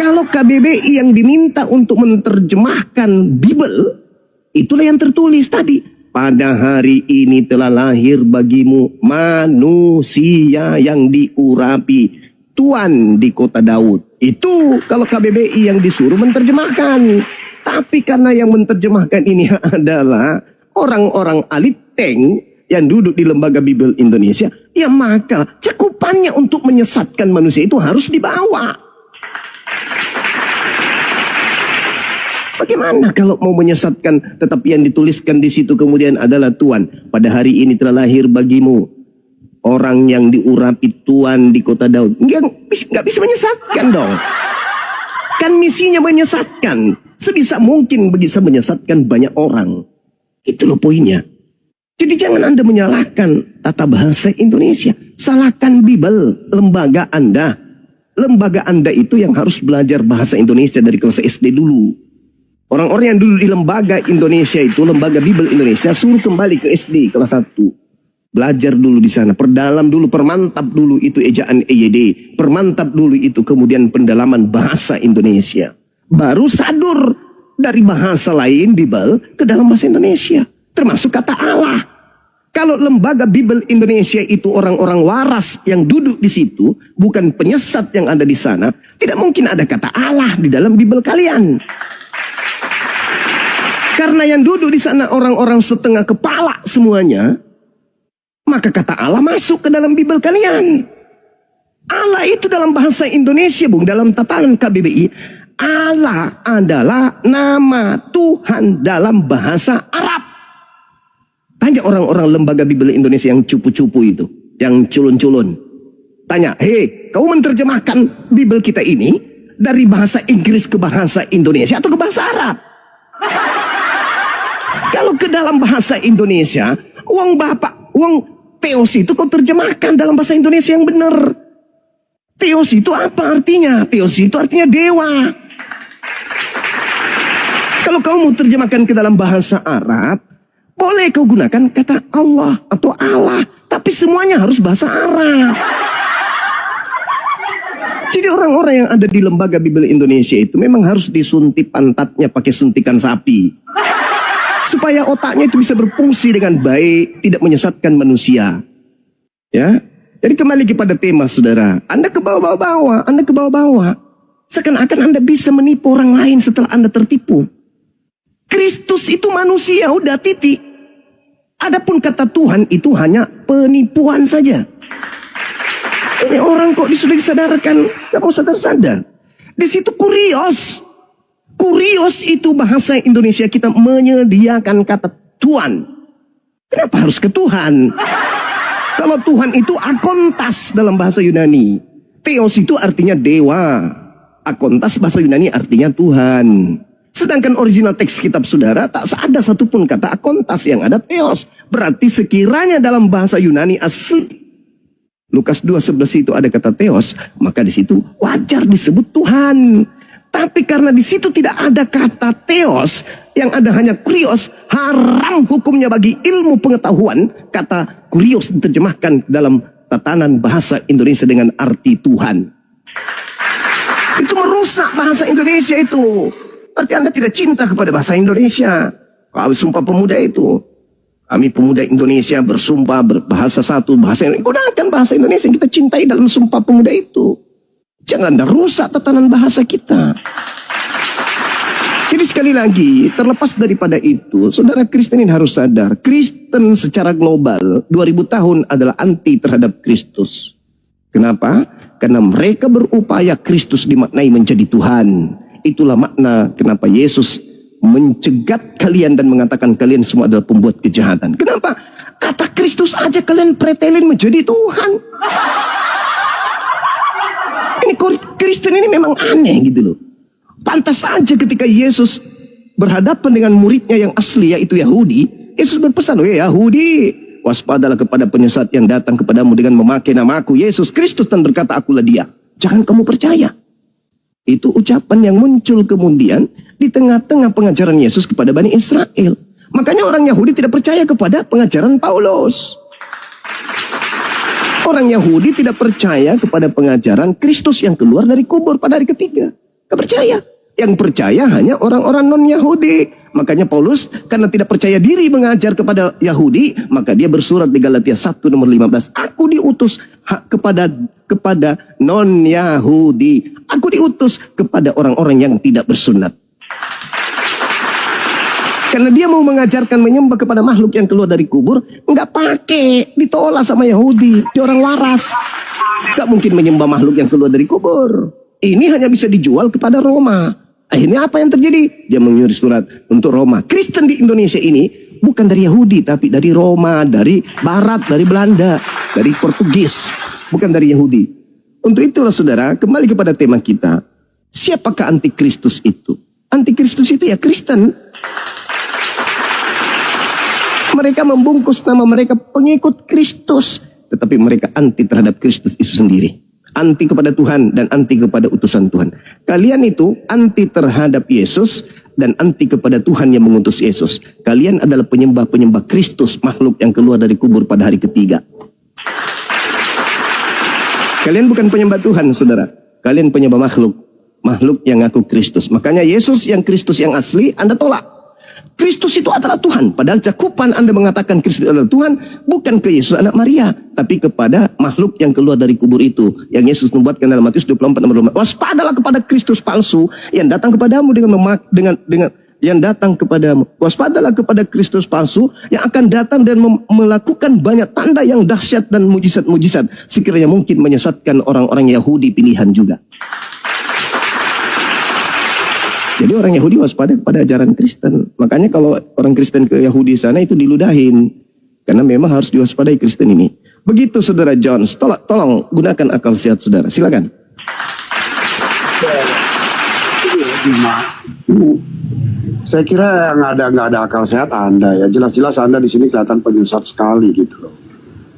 Kalau KBBI yang diminta untuk menerjemahkan Bible, itulah yang tertulis tadi. Pada hari ini telah lahir bagimu manusia yang diurapi, Tuan di kota Daud. Itu kalau KBBI yang disuruh menerjemahkan. Tapi karena yang menerjemahkan ini adalah orang-orang aliteng yang duduk di Lembaga Bible Indonesia, ya maka cakupannya untuk menyesatkan manusia itu harus dibawa. Bagaimana kalau mau menyesatkan tetapi yang dituliskan di situ kemudian adalah Tuhan. Pada hari ini telah lahir bagimu orang yang diurapi Tuhan di kota Daud. Nggak bisa menyesatkan dong. Kan misinya menyesatkan. Sebisa mungkin bisa menyesatkan banyak orang. Itu loh poinnya. Jadi jangan Anda menyalahkan tata bahasa Indonesia. Salahkan Bible, lembaga Anda. Lembaga Anda itu yang harus belajar bahasa Indonesia dari kelas SD dulu. Orang-orang yang duduk di lembaga Indonesia itu, lembaga Bible Indonesia, suruh kembali ke SD kelas 1. Belajar dulu di sana, perdalam dulu, permantap dulu itu ejaan EYD. Permantap dulu itu kemudian pendalaman bahasa Indonesia. Baru sadur dari bahasa lain Bible ke dalam bahasa Indonesia. Termasuk kata Allah. Kalau lembaga Bible Indonesia itu orang-orang waras yang duduk di situ, bukan penyesat yang ada di sana, tidak mungkin ada kata Allah di dalam Bible kalian. Karena yang duduk di sana orang-orang setengah kepala semuanya, maka kata Allah masuk ke dalam Bible kalian. Allah itu dalam bahasa Indonesia, Bung, dalam tatanan KBBI, Allah adalah nama Tuhan dalam bahasa Arab. Tanya orang-orang lembaga Bible Indonesia yang cupu-cupu itu, yang culun-culun. Tanya, hei, kau menerjemahkan Bible kita ini dari bahasa Inggris ke bahasa Indonesia atau ke bahasa Arab? Kalau ke dalam bahasa Indonesia, uang Theos itu kau terjemahkan dalam bahasa Indonesia yang benar. Theos itu apa artinya? Theos itu artinya dewa. Kalau kau mau terjemahkan ke dalam bahasa Arab, boleh kau gunakan kata Allah atau Allah. Tapi semuanya harus bahasa Arab. Jadi orang-orang yang ada di lembaga Bible Indonesia itu memang harus disuntik pantatnya pakai suntikan sapi. Supaya otaknya itu bisa berfungsi dengan baik, tidak menyesatkan manusia. Ya, jadi kembali kepada tema, saudara. Anda ke bawah-bawah, Anda ke bawah-bawah. Seakan-akan Anda bisa menipu orang lain setelah Anda tertipu. Kristus itu manusia, udah titik. Adapun kata Tuhan itu hanya penipuan saja. Ini orang kok sudah disadarkan, gak mau sadar-sadar. Di situ kurios. Kurios itu bahasa Indonesia kita menyediakan kata Tuhan. Kenapa harus ke Tuhan? Kalau Tuhan itu akontas dalam bahasa Yunani. Theos itu artinya dewa. Akontas bahasa Yunani artinya Tuhan. Sedangkan original teks kitab saudara tak ada satupun kata akontas, yang ada theos. Berarti sekiranya dalam bahasa Yunani asli Lukas 2:11 itu ada kata theos, maka di situ wajar disebut Tuhan. Tapi karena di situ tidak ada kata theos, yang ada hanya kurios, haram hukumnya bagi ilmu pengetahuan kata kurios diterjemahkan dalam tatanan bahasa Indonesia dengan arti Tuhan. Itu merusak bahasa Indonesia itu. Berarti Anda tidak cinta kepada bahasa Indonesia. Kalau Sumpah Pemuda itu, kami pemuda Indonesia bersumpah berbahasa satu, bahasa Indonesia. Gunakan bahasa Indonesia yang kita cintai dalam Sumpah Pemuda itu. Jangan Anda rusak tatanan bahasa kita. Jadi sekali lagi, terlepas daripada itu, saudara Kristen ini harus sadar, Kristen secara global 2000 tahun adalah anti terhadap Kristus. Kenapa? Karena mereka berupaya Kristus dimaknai menjadi Tuhan. Itulah makna kenapa Yesus mencegat kalian dan mengatakan kalian semua adalah pembuat kejahatan. Kenapa? Kata Kristus aja kalian pretelin menjadi Tuhan. Ini Kristen ini memang aneh gitu loh. Pantas saja ketika Yesus berhadapan dengan muridnya yang asli yaitu Yahudi, Yesus berpesan, "Weh Yahudi, waspadalah kepada penyesat yang datang kepadamu dengan memakai namaku Yesus Kristus dan berkata akulah dia. Jangan kamu percaya." Itu ucapan yang muncul kemudian di tengah-tengah pengajaran Yesus kepada Bani Israel. Makanya orang Yahudi tidak percaya kepada pengajaran Paulus. Orang Yahudi tidak percaya kepada pengajaran Kristus yang keluar dari kubur pada hari ketiga. Tidak percaya. Yang percaya hanya orang-orang non-Yahudi. Makanya Paulus karena tidak percaya diri mengajar kepada Yahudi, maka dia bersurat di Galatia 1 nomor 15. Aku diutus kepada non-Yahudi. Aku diutus kepada orang-orang yang tidak bersunat. Karena dia mau mengajarkan menyembah kepada makhluk yang keluar dari kubur, enggak pakai, ditolak sama Yahudi. Dia orang waras. Enggak mungkin menyembah makhluk yang keluar dari kubur. Ini hanya bisa dijual kepada Roma. Akhirnya apa yang terjadi? Dia mengirim surat untuk Roma. Kristen di Indonesia ini bukan dari Yahudi, tapi dari Roma, dari Barat, dari Belanda, dari Portugis. Bukan dari Yahudi. Untuk itulah saudara, kembali kepada tema kita. Siapakah antikristus itu? Antikristus itu ya Kristen. Mereka membungkus nama mereka pengikut Kristus. Tetapi mereka anti terhadap Kristus itu sendiri. Anti kepada Tuhan dan anti kepada utusan Tuhan. Kalian itu anti terhadap Yesus dan anti kepada Tuhan yang mengutus Yesus. Kalian adalah penyembah-penyembah Kristus, makhluk yang keluar dari kubur pada hari ketiga. Kalian bukan penyembah Tuhan, saudara. Kalian penyembah makhluk. Makhluk yang ngaku Kristus. Makanya Yesus yang Kristus yang asli Anda tolak. Kristus itu adalah Tuhan. Padahal cakupan Anda mengatakan Kristus adalah Tuhan, bukan ke Yesus anak Maria, tapi kepada makhluk yang keluar dari kubur itu. Yang Yesus membuatkan dalam Matius 24 nomor 5. Waspadalah kepada Kristus palsu yang datang kepadamu yang datang kepadamu. Waspadalah kepada Kristus palsu yang akan datang dan melakukan banyak tanda yang dahsyat dan mujizat-mujizat, sekiranya mungkin menyesatkan orang-orang Yahudi pilihan juga. Jadi orang Yahudi waspada kepada ajaran Kristen. Makanya kalau orang Kristen ke Yahudi sana itu diludahin. Karena memang harus diwaspadai Kristen ini. Begitu saudara Jones. Tolong gunakan akal sehat saudara. Silakan. Saya kira nggak ada akal sehat Anda ya. Jelas-jelas Anda di sini kelihatan penyesat sekali gitu loh.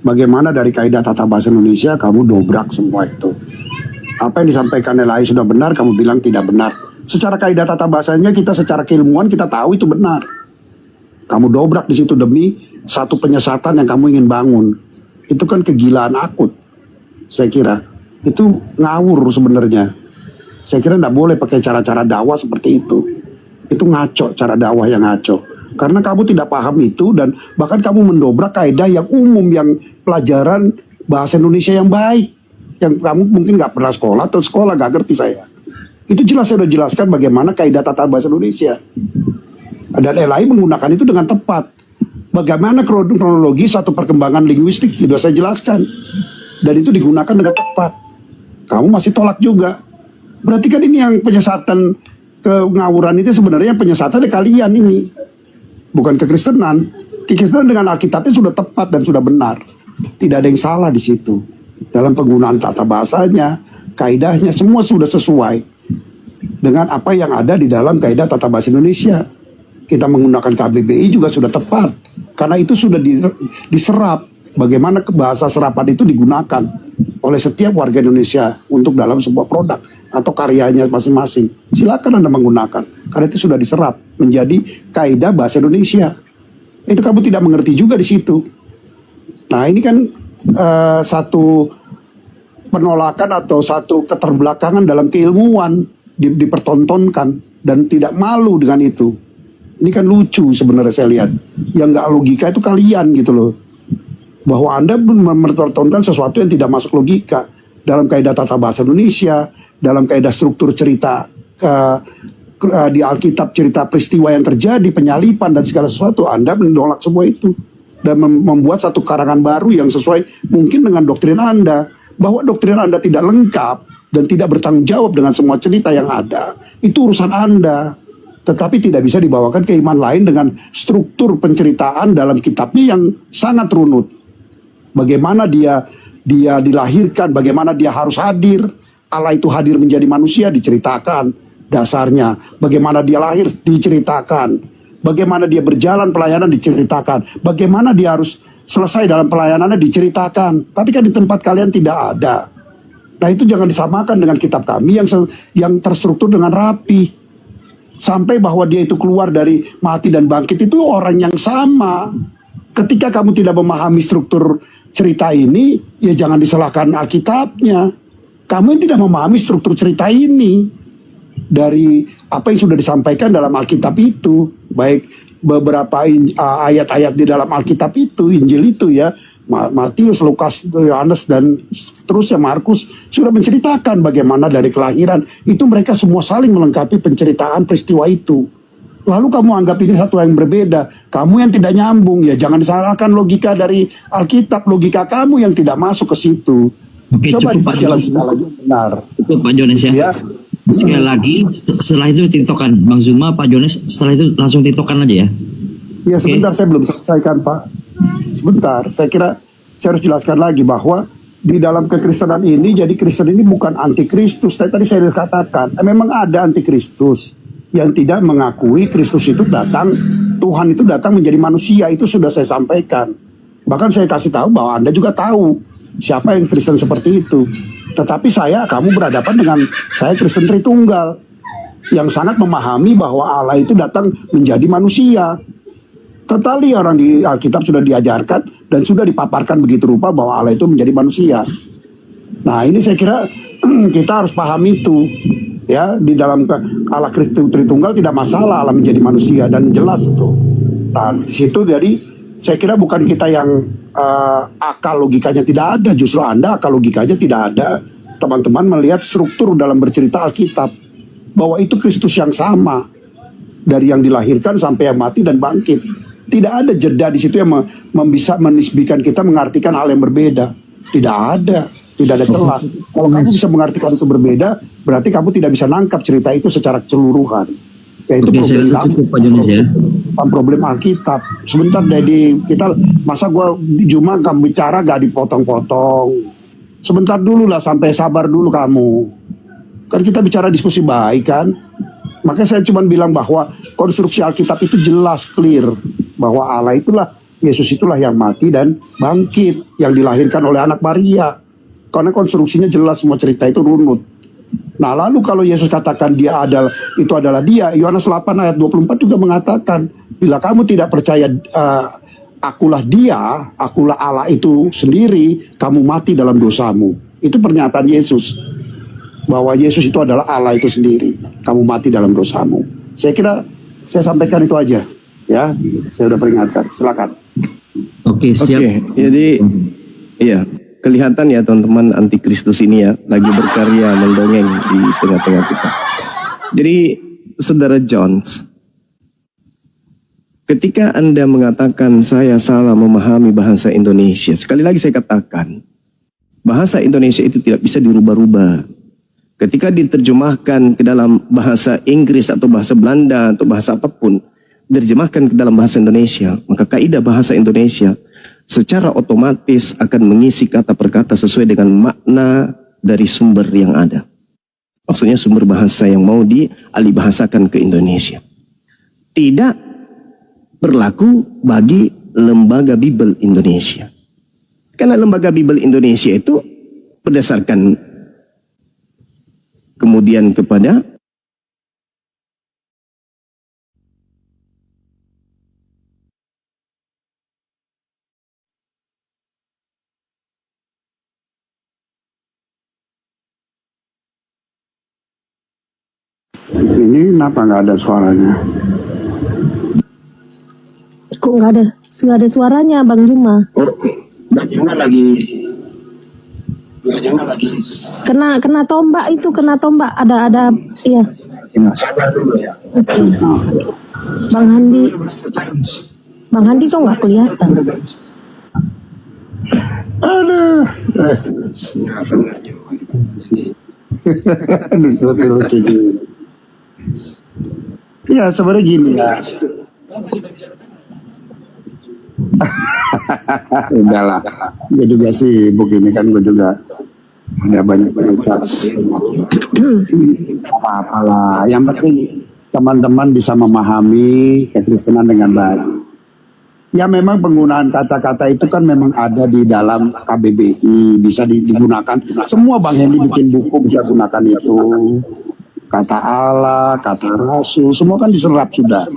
Bagaimana dari kaidah tata bahasa Indonesia kamu dobrak semua itu. Apa yang disampaikan Elai sudah benar, kamu bilang tidak benar. Secara kaidah tata bahasanya kita secara keilmuan kita tahu itu benar. Kamu dobrak di situ demi satu penyesatan yang kamu ingin bangun. Itu kan kegilaan akut. Saya kira itu ngawur sebenarnya. Saya kira tidak boleh pakai cara-cara dakwah seperti itu. Itu ngaco, cara dakwah yang ngaco. Karena kamu tidak paham itu dan bahkan kamu mendobrak kaidah yang umum, yang pelajaran bahasa Indonesia yang baik. Yang kamu mungkin nggak pernah sekolah atau sekolah nggak ngerti saya. Itu jelas saya sudah jelaskan bagaimana kaidah tata bahasa Indonesia. Dan LAI menggunakan itu dengan tepat. Bagaimana kronologi satu perkembangan linguistik sudah saya jelaskan. Dan itu digunakan dengan tepat. Kamu masih tolak juga. Berarti kan ini yang penyesatan kengawuran itu sebenarnya penyesatan kalian ini. Bukan kekristenan. Kekristenan dengan Alkitabnya sudah tepat dan sudah benar. Tidak ada yang salah di situ. Dalam penggunaan tata bahasanya, kaidahnya semua sudah sesuai dengan apa yang ada di dalam kaidah tata bahasa Indonesia. Kita menggunakan KBBI juga sudah tepat. Karena itu sudah diserap. Bagaimana bahasa serapan itu digunakan oleh setiap warga Indonesia untuk dalam sebuah produk atau karyanya masing-masing. Silakan Anda menggunakan. Karena itu sudah diserap menjadi kaidah bahasa Indonesia. Itu kamu tidak mengerti juga di situ. Nah ini kan satu penolakan atau satu keterbelakangan dalam keilmuan dipertontonkan dan tidak malu dengan itu. Ini kan lucu sebenarnya saya lihat. Yang nggak logika itu kalian gitu loh. Bahwa Anda mempertontonkan sesuatu yang tidak masuk logika dalam kaidah tata bahasa Indonesia, dalam kaidah struktur cerita di Alkitab, cerita peristiwa yang terjadi, penyalipan dan segala sesuatu. Anda menolak semua itu dan membuat satu karangan baru yang sesuai mungkin dengan doktrin Anda. Bahwa doktrin Anda tidak lengkap dan tidak bertanggung jawab dengan semua cerita yang ada, itu urusan Anda. Tetapi tidak bisa dibawakan ke iman lain dengan struktur penceritaan dalam kitabnya yang sangat runut. Bagaimana dia dilahirkan, bagaimana dia harus hadir, Allah itu hadir menjadi manusia diceritakan. dasarnya. Bagaimana dia lahir diceritakan, bagaimana dia berjalan pelayanan diceritakan, bagaimana dia harus selesai dalam pelayanannya diceritakan. Tapi kan di tempat kalian tidak ada. Nah itu jangan disamakan dengan kitab kami yang terstruktur dengan rapi. Sampai bahwa dia itu keluar dari mati dan bangkit itu orang yang sama. Ketika kamu tidak memahami struktur cerita ini, ya jangan disalahkan Alkitabnya. Kamu yang tidak memahami struktur cerita ini dari apa yang sudah disampaikan dalam Alkitab itu, baik beberapa ayat-ayat di dalam Alkitab itu, Injil itu ya, Matius, Lukas, Yohanes dan seterusnya Markus sudah menceritakan bagaimana dari kelahiran itu mereka semua saling melengkapi penceritaan peristiwa itu. Lalu kamu anggap ini satu yang berbeda, kamu yang tidak nyambung, ya jangan disalahkan logika dari Alkitab, logika kamu yang tidak masuk ke situ. Oke, Coba cukup Pak Jones. lagi benar. Cukup Pak Jones ya. Ya. Sekali lagi, setelah itu tiktokan Bang Zuma, Pak Jones, setelah itu langsung tiktokan aja ya. Ya sebentar, saya belum selesaikan Pak. Sebentar, saya kira saya harus jelaskan lagi bahwa di dalam kekristenan ini, jadi Kristen ini bukan antikristus. Tadi saya katakan, memang ada antikristus yang tidak mengakui Kristus itu datang, Tuhan itu datang menjadi manusia. Itu sudah saya sampaikan. Bahkan saya kasih tahu bahwa Anda juga tahu siapa yang Kristen seperti itu. Tetapi kamu berhadapan dengan saya Kristen Tritunggal yang sangat memahami bahwa Allah itu datang menjadi manusia. Totali orang di Alkitab sudah diajarkan dan sudah dipaparkan begitu rupa bahwa Allah itu menjadi manusia. Nah ini saya kira kita harus paham itu. Ya, di dalam Allah Kristus Tritunggal tidak masalah Allah menjadi manusia dan jelas itu. Nah di situ jadi saya kira bukan kita yang akal logikanya tidak ada, justru Anda akal logikanya tidak ada. Teman-teman melihat struktur dalam bercerita Alkitab bahwa itu Kristus yang sama dari yang dilahirkan sampai yang mati dan bangkit. Tidak ada jeda di situ yang bisa menisbikan kita mengartikan hal yang berbeda. Tidak ada celah. Kalau kamu bisa mengartikan itu berbeda, berarti kamu tidak bisa nangkap cerita itu secara keseluruhan. Ya itu problem kamu. Pak Jones ya. Problem Alkitab. Sebentar jadi kita masa gua cuma kamu bicara gak dipotong-potong. Sebentar dulu lah, sampai sabar dulu kamu. Kan kita bicara diskusi baik kan. Makanya saya cuma bilang bahwa konstruksi Alkitab itu jelas, clear. Bahwa Allah itulah, Yesus itulah yang mati dan bangkit. Yang dilahirkan oleh anak Maria. Karena konstruksinya jelas, semua cerita itu runut. Nah lalu kalau Yesus katakan itu adalah dia, Yohanes 8 ayat 24 juga mengatakan, bila kamu tidak percaya akulah dia, akulah Allah itu sendiri, kamu mati dalam dosamu. Itu pernyataan Yesus. Bahwa Yesus itu adalah Allah itu sendiri, kamu mati dalam dosamu. Saya kira saya sampaikan itu aja. Ya, saya udah peringatkan. Silakan. Oke, siap. Oke, jadi iya. Kelihatan ya teman-teman antikristus ini ya lagi berkarya mendongeng di tengah-tengah kita. Jadi saudara Jones, ketika Anda mengatakan saya salah memahami bahasa Indonesia, sekali lagi saya katakan bahasa Indonesia itu tidak bisa dirubah-rubah. Ketika diterjemahkan ke dalam bahasa Inggris atau bahasa Belanda atau bahasa apapun, diterjemahkan ke dalam bahasa Indonesia, maka kaidah bahasa Indonesia secara otomatis akan mengisi kata per kata sesuai dengan makna dari sumber yang ada. Maksudnya sumber bahasa yang mau dialihbahasakan ke Indonesia. Tidak berlaku bagi Lembaga Bible Indonesia. Karena Lembaga Bible Indonesia itu berdasarkan kemudian kepada Ini kenapa nggak ada suaranya? Kok nggak ada suaranya Bang Juma? Bang Juma lagi Kena tombak itu, kena tombak. Ada iya. sabar dulu ya. Oke. Bang Handi kok nggak kelihatan? Aduh. Diskusi lucu juga. Ya sebenarnya gini ya. Udahlah, gue juga sibuk ini kan, gue juga ada banyak apa-apalah. Yang penting teman-teman bisa memahami kekristenan dengan baik. Ya memang penggunaan kata-kata itu kan memang ada di dalam KBBI, bisa digunakan. Semua Bang Hendy bikin buku bisa gunakan itu. Kata Allah, kata Rasul, semua kan diserap sudah.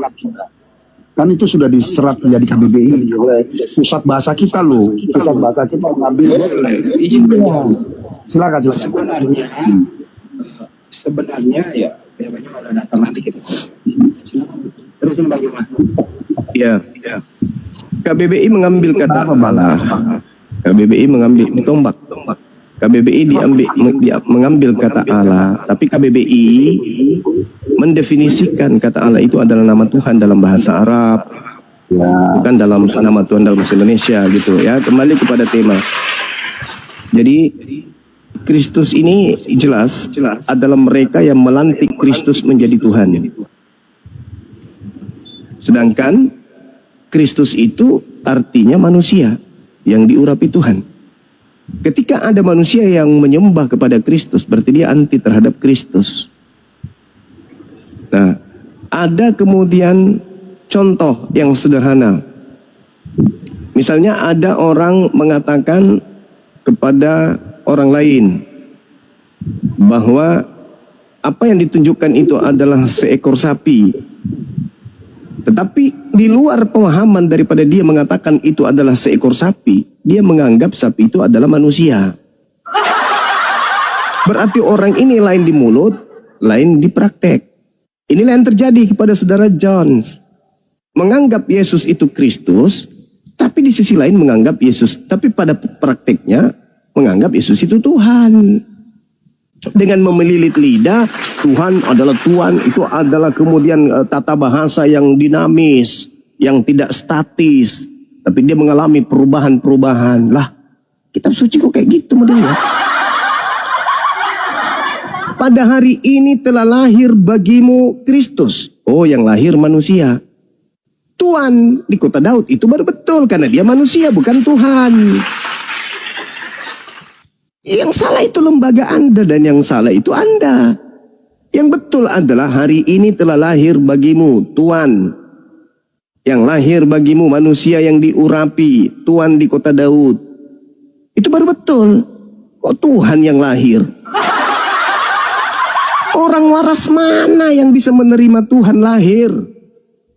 Kan itu sudah diserap menjadi KBBI oleh pusat bahasa kita loh. Pusat bahasa kita mengambil. Silakan. Sebenarnya ya banyak kalau datang nanti kita. Terus bagaimana? Ya. KBBI mengambil kata Allah. KBBI mengambil tombak. KBBI mengambil kata Allah, tapi KBBI mendefinisikan kata Allah itu adalah nama Tuhan dalam bahasa Arab, bukan dalam nama Tuhan dalam bahasa Indonesia gitu ya. Kembali kepada tema. Jadi Kristus ini jelas adalah mereka yang melantik Kristus menjadi Tuhan. Sedangkan Kristus itu artinya manusia yang diurapi Tuhan. Ketika ada manusia yang menyembah kepada Kristus, berarti dia anti terhadap Kristus. Nah, ada kemudian contoh yang sederhana. Misalnya ada orang mengatakan kepada orang lain bahwa apa yang ditunjukkan itu adalah seekor sapi. Tetapi di luar pemahaman daripada dia mengatakan itu adalah seekor sapi, dia menganggap sapi itu adalah manusia. Berarti orang ini lain di mulut, lain di praktek. Inilah yang terjadi kepada saudara Jones. Menganggap Yesus itu Kristus, tapi di sisi lain menganggap Yesus, tapi pada prakteknya menganggap Yesus itu Tuhan. Dengan memelilit lidah, Tuhan adalah Tuhan, itu adalah kemudian tata bahasa yang dinamis, yang tidak statis, tapi dia mengalami perubahan-perubahan. Lah, kitab suci kok kayak gitu modelnya? Pada hari ini telah lahir bagimu Kristus. Oh, yang lahir manusia. Tuhan di kota Daud itu baru betul, karena dia manusia, bukan Tuhan. Yang salah itu lembaga Anda dan yang salah itu Anda. Yang betul adalah hari ini telah lahir bagimu Tuhan. Yang lahir bagimu manusia yang diurapi, Tuhan di kota Daud. Itu baru betul. Kok Tuhan yang lahir? Orang waras mana yang bisa menerima Tuhan lahir?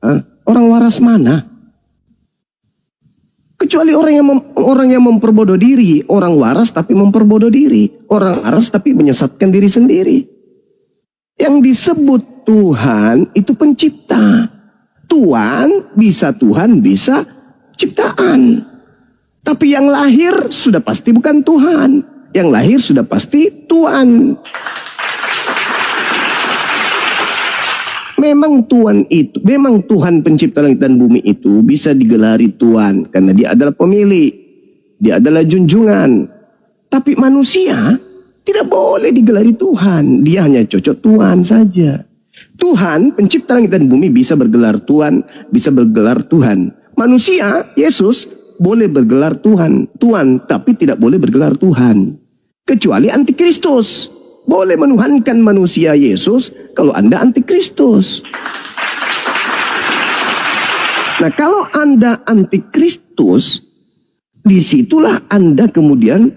Hah? Orang waras mana? Kecuali orang yang memperbodoh diri. Orang waras tapi memperbodoh diri. Orang waras tapi menyesatkan diri sendiri. Yang disebut Tuhan itu pencipta. Tuhan bisa ciptaan. Tapi yang lahir sudah pasti bukan Tuhan. Yang lahir sudah pasti Tuhan. Memang Tuhan pencipta langit dan bumi itu bisa digelari Tuhan karena dia adalah pemilik, dia adalah junjungan. Tapi manusia tidak boleh digelari Tuhan, dia hanya cocok Tuhan saja. Tuhan pencipta langit dan bumi bisa bergelar Tuhan, bisa bergelar Tuhan. Manusia, Yesus boleh bergelar Tuhan, tapi tidak boleh bergelar Tuhan. Kecuali antikristus. Boleh menuhankan manusia Yesus kalau Anda antikristus. Nah, kalau Anda antikristus, disitulah Anda kemudian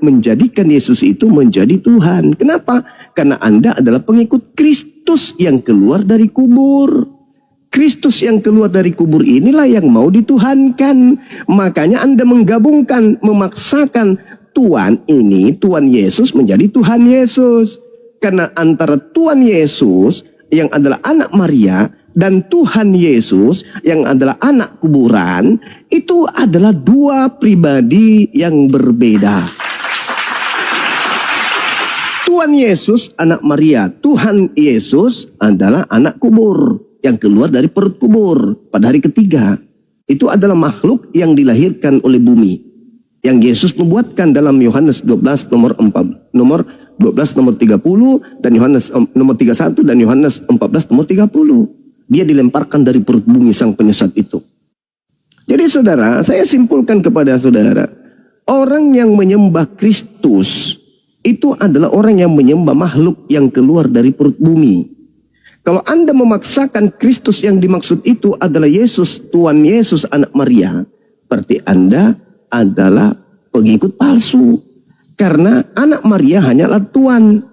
menjadikan Yesus itu menjadi Tuhan. Kenapa? Karena Anda adalah pengikut Kristus yang keluar dari kubur. Kristus yang keluar dari kubur inilah yang mau dituhankan. Makanya Anda menggabungkan, memaksakan Tuhan ini, Tuhan Yesus menjadi Tuhan Yesus. Karena antara Tuhan Yesus yang adalah anak Maria dan Tuhan Yesus yang adalah anak kuburan, itu adalah dua pribadi yang berbeda. Tuhan Yesus anak Maria, Tuhan Yesus adalah anak kubur yang keluar dari perut kubur pada hari ketiga. Itu adalah makhluk yang dilahirkan oleh bumi. Yang Yesus membuatkan dalam Yohanes 12 nomor 12 nomor 30 dan Yohanes nomor 31 dan Yohanes 14 nomor 30. Dia dilemparkan dari perut bumi sang penyesat itu. Jadi saudara, saya simpulkan kepada saudara, orang yang menyembah Kristus itu adalah orang yang menyembah makhluk yang keluar dari perut bumi. Kalau Anda memaksakan Kristus yang dimaksud itu adalah Yesus, Tuhan Yesus anak Maria, berarti Anda adalah pengikut palsu. Karena anak Maria hanyalah Tuhan.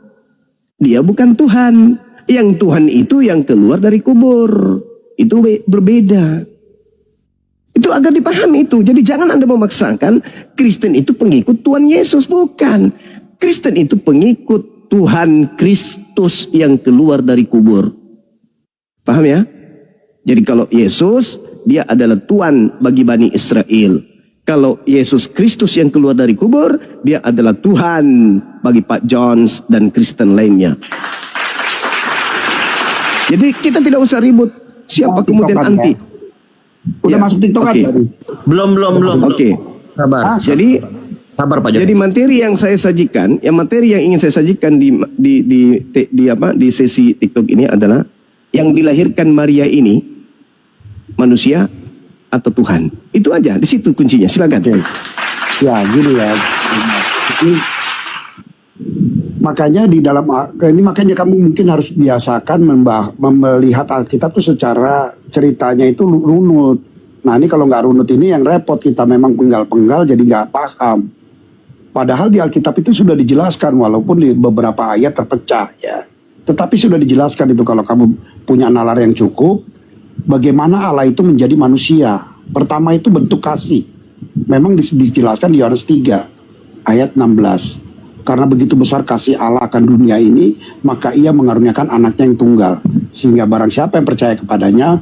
Dia bukan Tuhan. Yang Tuhan itu yang keluar dari kubur. Itu berbeda. Itu agar dipahami itu. Jadi jangan Anda memaksakan Kristen itu pengikut Tuhan Yesus. Bukan. Kristen itu pengikut Tuhan Kristus yang keluar dari kubur. Paham ya? Jadi kalau Yesus, dia adalah Tuhan bagi Bani Israel. Kalau Yesus Kristus yang keluar dari kubur, dia adalah Tuhan bagi Pak Jones dan Kristen lainnya. Jadi kita tidak usah ribut siapa kemudian TikTokan anti. Udah Ya, masuk TikTok oke. kan tadi? Belum. Oke. Sabar. Jadi Sabar Pak Jones. Jadi materi yang saya sajikan, materi yang ingin saya sajikan di sesi TikTok ini adalah yang dilahirkan Maria ini manusia atau Tuhan. Itu aja, di situ kuncinya. Silakan. Ya gini ya. Ini, makanya di dalam ini makanya kamu mungkin harus biasakan melihat Alkitab itu secara ceritanya itu runut. Nah ini kalau nggak runut ini yang repot, kita memang penggal-penggal jadi nggak paham. Padahal di Alkitab itu sudah dijelaskan, walaupun di beberapa ayat terpecah ya. Tetapi sudah dijelaskan itu kalau kamu punya nalar yang cukup, bagaimana Allah itu menjadi manusia. Pertama itu bentuk kasih. Memang dijelaskan di Yohanes 3 ayat 16. Karena begitu besar kasih Allah akan dunia ini, maka ia mengaruniakan anaknya yang tunggal. Sehingga barang siapa yang percaya kepadanya,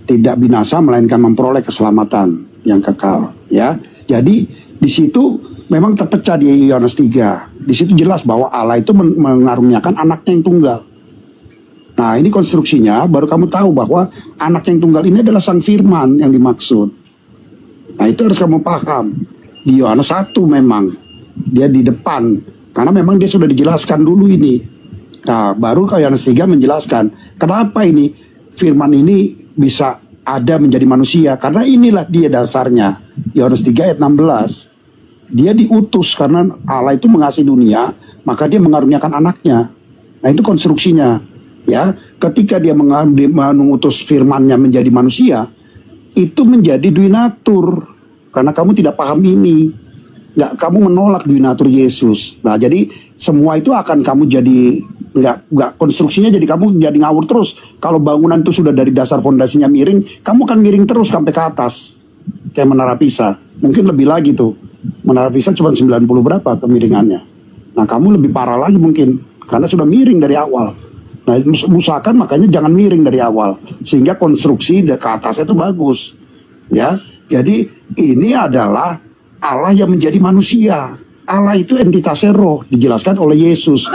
tidak binasa melainkan memperoleh keselamatan yang kekal. Ya, jadi di situ memang terpecah di Yohanes 3. Di situ jelas bahwa Allah itu mengaruniakan anaknya yang tunggal. Nah ini konstruksinya baru kamu tahu bahwa anak yang tunggal ini adalah Sang Firman yang dimaksud. Nah itu harus kamu paham. Di Yohanes 1 memang dia di depan, karena memang dia sudah dijelaskan dulu ini. Nah baru ke Yohanes 3 menjelaskan kenapa ini Firman ini bisa ada menjadi manusia. Karena inilah dia dasarnya. Yohanes 3 ayat 16. Dia diutus karena Allah itu mengasihi dunia, maka dia mengaruniakan anaknya. Nah itu konstruksinya. Ya, ketika dia mengutus firman-Nya menjadi manusia, itu menjadi duinatur. Karena kamu tidak paham ini, kamu menolak duinatur Yesus. Nah, jadi semua itu akan kamu jadi nggak konstruksinya, jadi kamu jadi ngawur terus. Kalau bangunan itu sudah dari dasar fondasinya miring, kamu akan miring terus sampai ke atas, kayak Menara Pisa. Mungkin lebih lagi tuh, Menara Pisa cuma 90 berapa kemiringannya. Nah, kamu lebih parah lagi mungkin, karena sudah miring dari awal. Nah, usahakan makanya jangan miring dari awal, sehingga konstruksi ke atasnya itu bagus. Ya, jadi ini adalah Allah yang menjadi manusia. Allah itu entitasnya roh, dijelaskan oleh Yesus.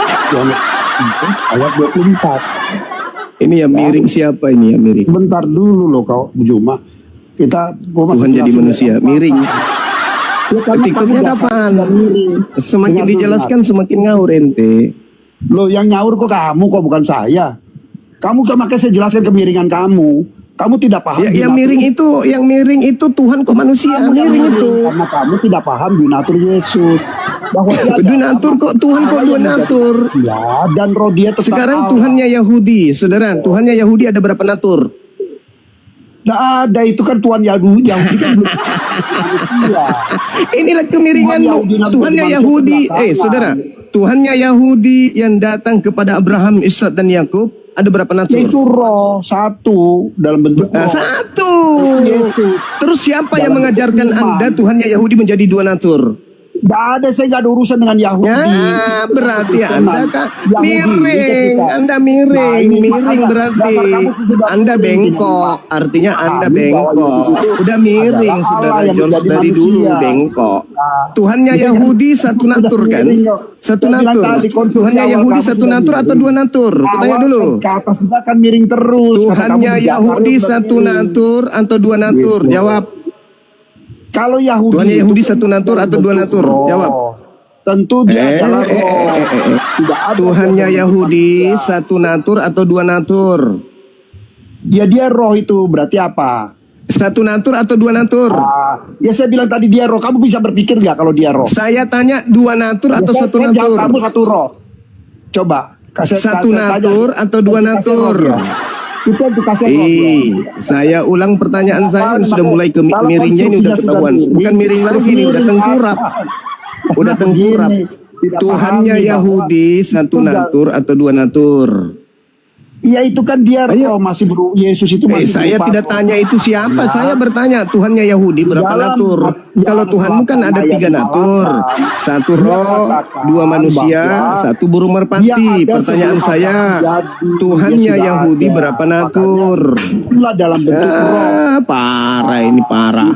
Ayat 24. Ini yang miring siapa ini yang miring? Bentar dulu loh kau Juma. Tuhan jadi manusia, miring. TikToknya kapan? Semakin dijelaskan semakin ngawur ente. Loh yang nyaur kok kamu, kok bukan saya. Kamu kan makanya saya jelaskan kemiringan kamu. Kamu tidak paham. Yang miring itu Tuhan kok manusia, miring itu. Karena kamu tidak paham dunatur Yesus. Bahwa Dunatur kok Tuhan kok dunatur. Ya, dan roh dia tetap Sekarang Allah. Tuhannya Yahudi, saudara. Tuhannya Yahudi ada berapa natur? Nggak ada, itu kan Tuhan Yahudi kan belum manusia. Inilah kemiringanmu. Tuhannya Yahudi, saudara. Tuhannya Yahudi yang datang kepada Abraham, Ishak dan Yakub ada berapa natur? Yaitu roh satu dalam bentuk roh. Satu. Yesus. Terus siapa yang Dalam mengajarkan bentuk Anda iman. Tuhannya Yahudi menjadi dua natur? Nggak ada, saya nggak ada urusan dengan Yahudi. Ya, berarti Anda kan Yahudi, miring. kita. Anda Nah, miring, ini miring makanya berarti dasar kamu sudah Anda miring. bengkok. Artinya Anda Kami bahwa bengkok. Yesus itu Udah miring, adalah saudara Allah yang Jones menjadi dari dulu manusia. bengkok. Nah, Tuhannya kita Yahudi jangan- satu sudah natur kan? miring, kok. Satu Saya bilang natur. tadi, konstruksi Tuhannya awal Yahudi kamu satu sudah natur atau miring. dua natur? Kutanya Awal dulu. ke atas juga akan miring terus. karena kamu Tuhannya di dasarnya Yahudi sudah satu miring. natur atau dua natur? Gitu. Jawab. Kalau Yahudi Tuhannya itu Yahudi kan satu natur dalam atau dua bentuk natur? roh. Jawab. Tentu dia adalah roh. Tidak ada Tuhannya dia Yahudi manusia. satu natur atau dua natur? Dia roh itu berarti apa? Satu natur atau dua natur? Ya saya bilang tadi dia roh. Kamu bisa berpikir nggak kalau dia roh? Saya tanya dua natur atau Ya, satu saya jawab natur? kamu satu roh. Coba. Satu tanya. natur atau dua Dikasih roh natur? dia. Itu yang dikasih roh dia. Saya ulang pertanyaan saya, ini sudah mulai ke Kalau miringnya, ini udah konsumsinya ketahuan. sudah Bukan miring lagi, ini udah tengkurap. Udah tengkurap. Tuhannya Yahudi satu natur atau dua natur? Iya itu kan dia roh masih Yesus itu masih Saya berupa tidak roh. tanya itu siapa. Ya. Saya bertanya Tuhannya Yahudi berapa Dalam natur? Kalau Yohanes Tuhanmu kan 8 ada ayat 3 natur. 8, Satu dia roh, katakan 2 manusia, bahwa 1 burung dia merpati. ada Pertanyaan sebelum saya, apa terjadi, Tuhannya dia sudah Yahudi ada. berapa natur? Itulah dalam bentuk roh. Parah ini parah.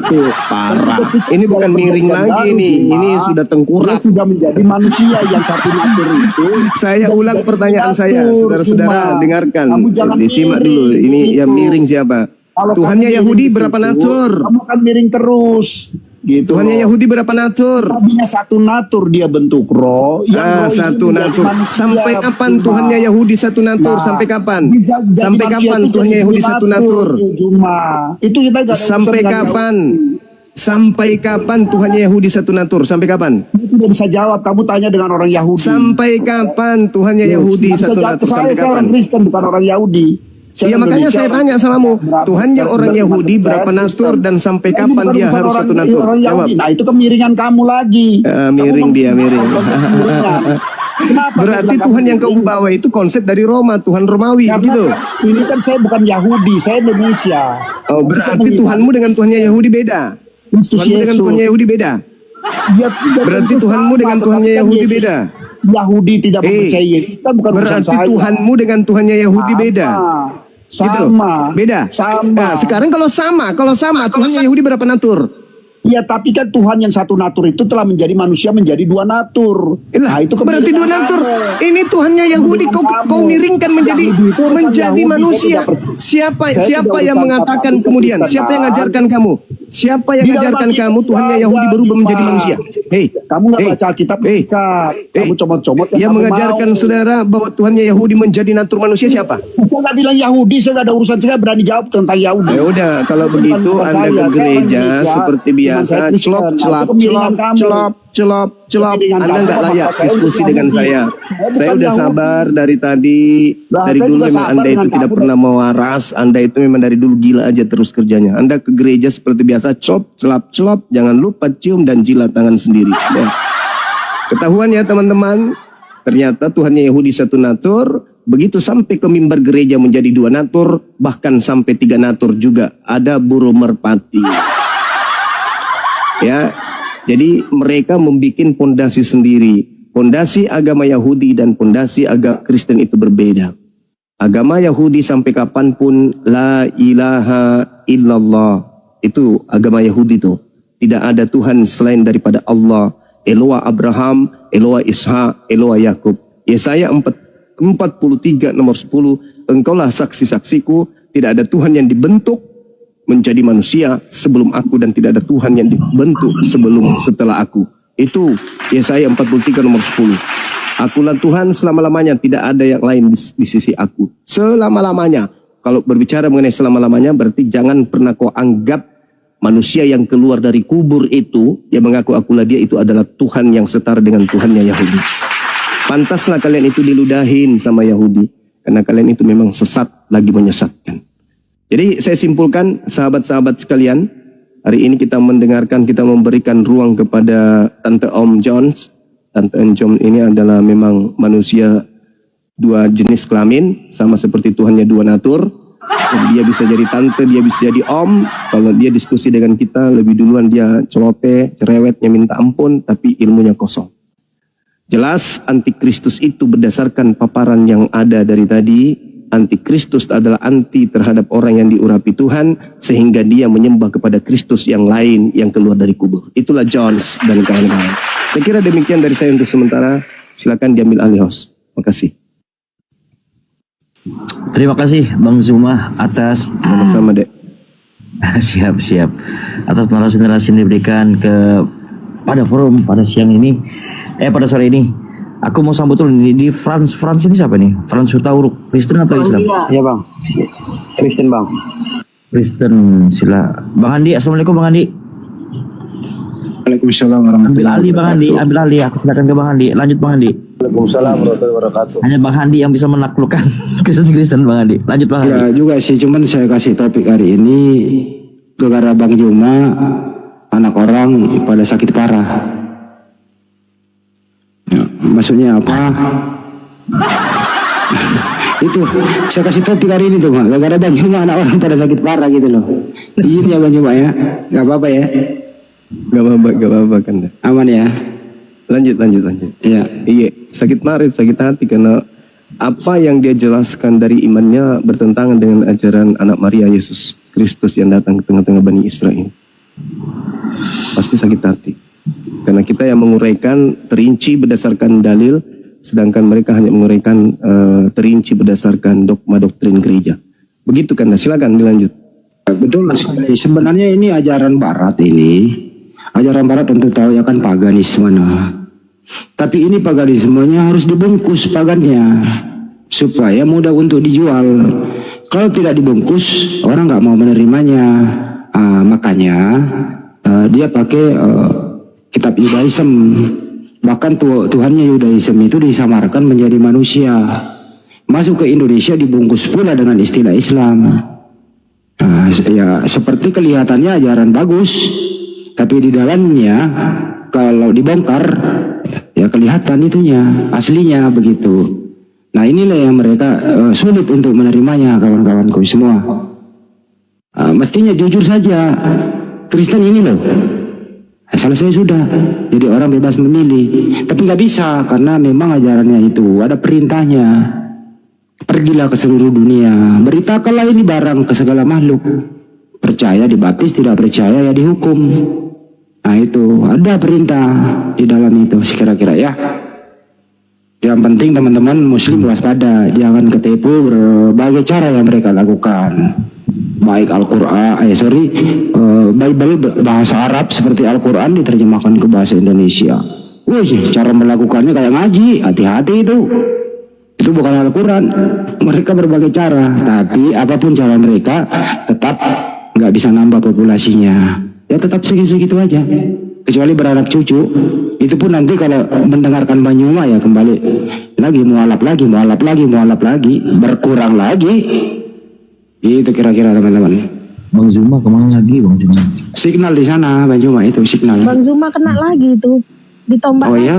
Parah. Ini bukan miring lagi nih. Ini sudah Dia tengkurap. sudah menjadi manusia yang satu natur itu. Saya sudah ulang menjadi pertanyaan saya, natur, saudara-saudara, cuma. dengarkan. Kamu jangan Disimak miring, dulu. Ini yang gitu. miring siapa? Kalau Tuhannya kamu Yahudi miring di berapa situ, natur? Kamu akan miring terus. Gitu. Tuhannya Yahudi berapa natur? Tadinya satu natur dia bentuk roh. Yang roh ini Satu menjadi natur. manusia, Sampai kapan cuma. Tuhannya Yahudi satu natur? Nah, Sampai kapan? jadi Sampai manusia kapan itu Tuhannya jadi Yahudi satu natur? Cuma itu kita nggak ada urusan Sampai dengan kapan? Yahudi. Sampai kapan Tuhannya Yahudi satu natur? Sampai kapan? Kamu tidak bisa jawab. Kamu tanya dengan orang Yahudi. Sampai kapan Tuhannya Yahudi Nggak bisa satu jawab. natur? Sampai Saya orang kapan? Kristen bukan orang Yahudi. Iya makanya saya tanya samamu, Tuhannya orang Yahudi berapa natur dan sampai kapan dia harus satu natur? Jawab. Nah itu kemiringan kamu lagi. Miring dia, miring. Kenapa saya Berarti bilang Tuhan kamu yang kau miring? bawa itu konsep dari Roma, Tuhan Romawi, Karena gitu. ini kan saya bukan Yahudi, saya Indonesia. Oh, berarti Tuhanmu dengan Tuhannya Yahudi beda. Kristus Tuhanmu dengan Yesus. Tuhannya Yahudi beda. Ya, tidak Berarti tentu Tuhanmu sama, dengan tetapi Tuhannya kan Yahudi Yesus- beda. Yahudi tidak mempercayai Yesus, kan bukan urusan Berarti saya. Tuhanmu dengan Tuhannya Yahudi beda. Sama. Gitu. Beda. Sama. Nah, sekarang kalau sama, Tuhannya Yahudi berapa natur? Ya tapi kan Tuhan yang satu natur itu telah menjadi manusia menjadi dua natur. Lah, itu berarti dua kemiringan natur. kamu. Ini Tuhannya Yahudi Kemiringan kau kamu. miringkan menjadi Yahudi itu urusan Yahudi, manusia. saya tidak Siapa saya siapa tidak yang urusan mengatakan apa-apa, kemudian? Kristen, Siapa yang kan? ngajarkan kamu? Siapa yang Di dalam ngajarkan Alkitab kamu Tuhannya ada, Yahudi berubah Pak. menjadi manusia? Hei, Kamu nggak hey, baca Alkitab hey, dekat. Kamu hey. comot-comot yang Yang kamu mengajarkan mau. saudara bahwa Tuhannya Yahudi menjadi natur manusia siapa? Saya nggak bilang Yahudi, saya nggak ada urusan, saya nggak berani jawab tentang Yahudi. Ya udah, kalau Bukan begitu bukan Anda saya, ke saya gereja Indonesia, seperti bukan biasa, saya Kristen. celop, Nah, itu celap, kemiringan celop, kamu. celop, celop, celop. Kemiringan Anda kamu, nggak apa layak saya diskusi bukan dengan Yahudi. saya. Saya Saya bukan udah Yahudi. sabar dari tadi, Lah, dari saya dulu juga memang sabar Anda itu dengan tidak kamu. pernah mau waras. Anda itu memang dari dulu gila aja terus kerjanya. Anda ke gereja seperti biasa, celop, celap, celop. Jangan lupa cium dan jilat tangan sendiri. Ya. Ketahuan ya teman-teman, ternyata Tuhannya Yahudi satu natur, begitu sampai ke mimbar gereja menjadi dua natur, bahkan sampai 3 natur juga. Ada burung merpati. Ya, jadi mereka membuat pondasi sendiri. Pondasi agama Yahudi dan pondasi agama Kristen itu berbeda. Agama Yahudi sampai kapanpun la ilaha illallah. Itu agama Yahudi itu. Tidak ada Tuhan selain daripada Allah. Eloa Abraham, Eloa Ishak, Eloa Yakub. Yesaya 43 nomor 10. Engkaulah saksi-saksiku, tidak ada Tuhan yang dibentuk menjadi manusia sebelum aku dan tidak ada Tuhan yang dibentuk setelah aku. Itu Yesaya 43 nomor 10. Akulah Tuhan selama-lamanya, tidak ada yang lain di sisi aku. Selama-lamanya. Kalau berbicara mengenai selama-lamanya berarti jangan pernah kau anggap manusia yang keluar dari kubur itu, yang mengaku akulah dia itu adalah Tuhan yang setara dengan Tuhannya Yahudi. Pantaslah kalian itu diludahin sama Yahudi. Karena kalian itu memang sesat lagi menyesatkan. Jadi saya simpulkan sahabat-sahabat sekalian. Hari ini kita mendengarkan, kita memberikan ruang kepada Tante Om Jones. Tante Om Jones ini adalah memang manusia 2 jenis kelamin. Sama seperti Tuhannya 2 natur. Jadi dia bisa jadi tante, dia bisa jadi om. Kalau dia diskusi dengan kita, lebih duluan dia celote, cerewetnya minta ampun, tapi ilmunya kosong. Jelas antikristus itu berdasarkan paparan yang ada dari tadi. Antikristus adalah anti terhadap orang yang diurapi Tuhan, sehingga dia menyembah kepada Kristus yang lain yang keluar dari kubur. Itulah Jones dan kawan-kawan. Saya kira demikian dari saya untuk sementara. Silakan diambil alih host. Terima kasih. Terima kasih Bang Zuma atas Sama-sama, Dek. siap atas narasi-narasi yang diberikan pada forum pada siang ini, pada sore ini. Aku mau sambut dulu di France ini siapa nih? France Hutauruk, Kristen atau Islam? Iya bang, Kristen bang. Kristen sila. Bang Andi, assalamualaikum Bang Andi. Waalaikumsalam Ambil warahmatullahi alih Bang Andi, wabarakatuh. ambil alih. Aku silakan ke Bang Andi. Lanjut Bang Andi. Waalaikumsalam warahmatullahi wabarakatuh. Hanya Bang Andi yang bisa menaklukkan Kristen Bang Andi. Lanjut Bang Andi. Ya juga sih, cuman saya kasih topik hari ini gara-gara Bang Juma, anak orang pada sakit parah. Ya, maksudnya apa? Itu saya kasih topik hari ini tuh, Mak. Gara-gara Bang Juma anak orang pada sakit parah gitu loh. Izin ya Bang Juma ya, nggak apa-apa ya, Gak apa-apa kan. aman ya. Lanjut. Ya, Iya, sakit marah, sakit hati karena apa yang dia jelaskan dari imannya bertentangan dengan ajaran anak Maria Yesus Kristus yang datang ke tengah-tengah Bani Israel. Pasti sakit hati. Karena kita yang menguraikan terinci berdasarkan dalil, sedangkan mereka hanya menguraikan terinci berdasarkan dogma doktrin gereja. Begitu kan? Silakan dilanjut. betul sekali. Sebenarnya ini ajaran Barat ini. Ajaran Barat tentu tahu ya kan paganisme. Nah. Tapi ini paganismenya harus dibungkus pagannya supaya mudah untuk dijual. Kalau tidak dibungkus orang nggak mau menerimanya. Makanya dia pakai kitab Yudaism. Bahkan Tuhannya Yudaism itu disamarkan menjadi manusia. Masuk ke Indonesia dibungkus pula dengan istilah Islam. Ya seperti kelihatannya ajaran bagus, tapi di dalamnya kalau dibongkar ya kelihatan itunya aslinya begitu. Nah inilah yang mereka sulit untuk menerimanya kawan-kawanku semua. Mestinya jujur saja, Kristen ini loh selesai sudah, jadi orang bebas memilih. Tapi nggak bisa karena memang ajarannya itu ada perintahnya. Pergilah ke seluruh dunia, beritakanlah ini barang ke segala makhluk. Percaya dibaptis, tidak percaya ya dihukum. Nah itu ada perintah di dalam itu kira-kira ya. Yang penting teman-teman muslim waspada, jangan ketipu berbagai cara yang mereka lakukan. Baik Al-Quran, Bible bahasa Arab seperti Al-Quran diterjemahkan ke bahasa Indonesia. Wih, cara melakukannya kayak ngaji, hati-hati itu. Itu bukan Al-Quran. Mereka berbagai cara, tapi apapun cara mereka tetap nggak bisa nambah populasinya. Ya tetap segitu-segitu aja. Kecuali beranak cucu, itu pun nanti kalau mendengarkan Banyuma ya kembali lagi mualaf lagi, berkurang lagi. Itu kira-kira teman-teman. Bang Zuma kemana lagi Bang Zuma? Signal di sana Banyuma itu signal. Bang Zuma kena lagi itu ditombak. Oh ya.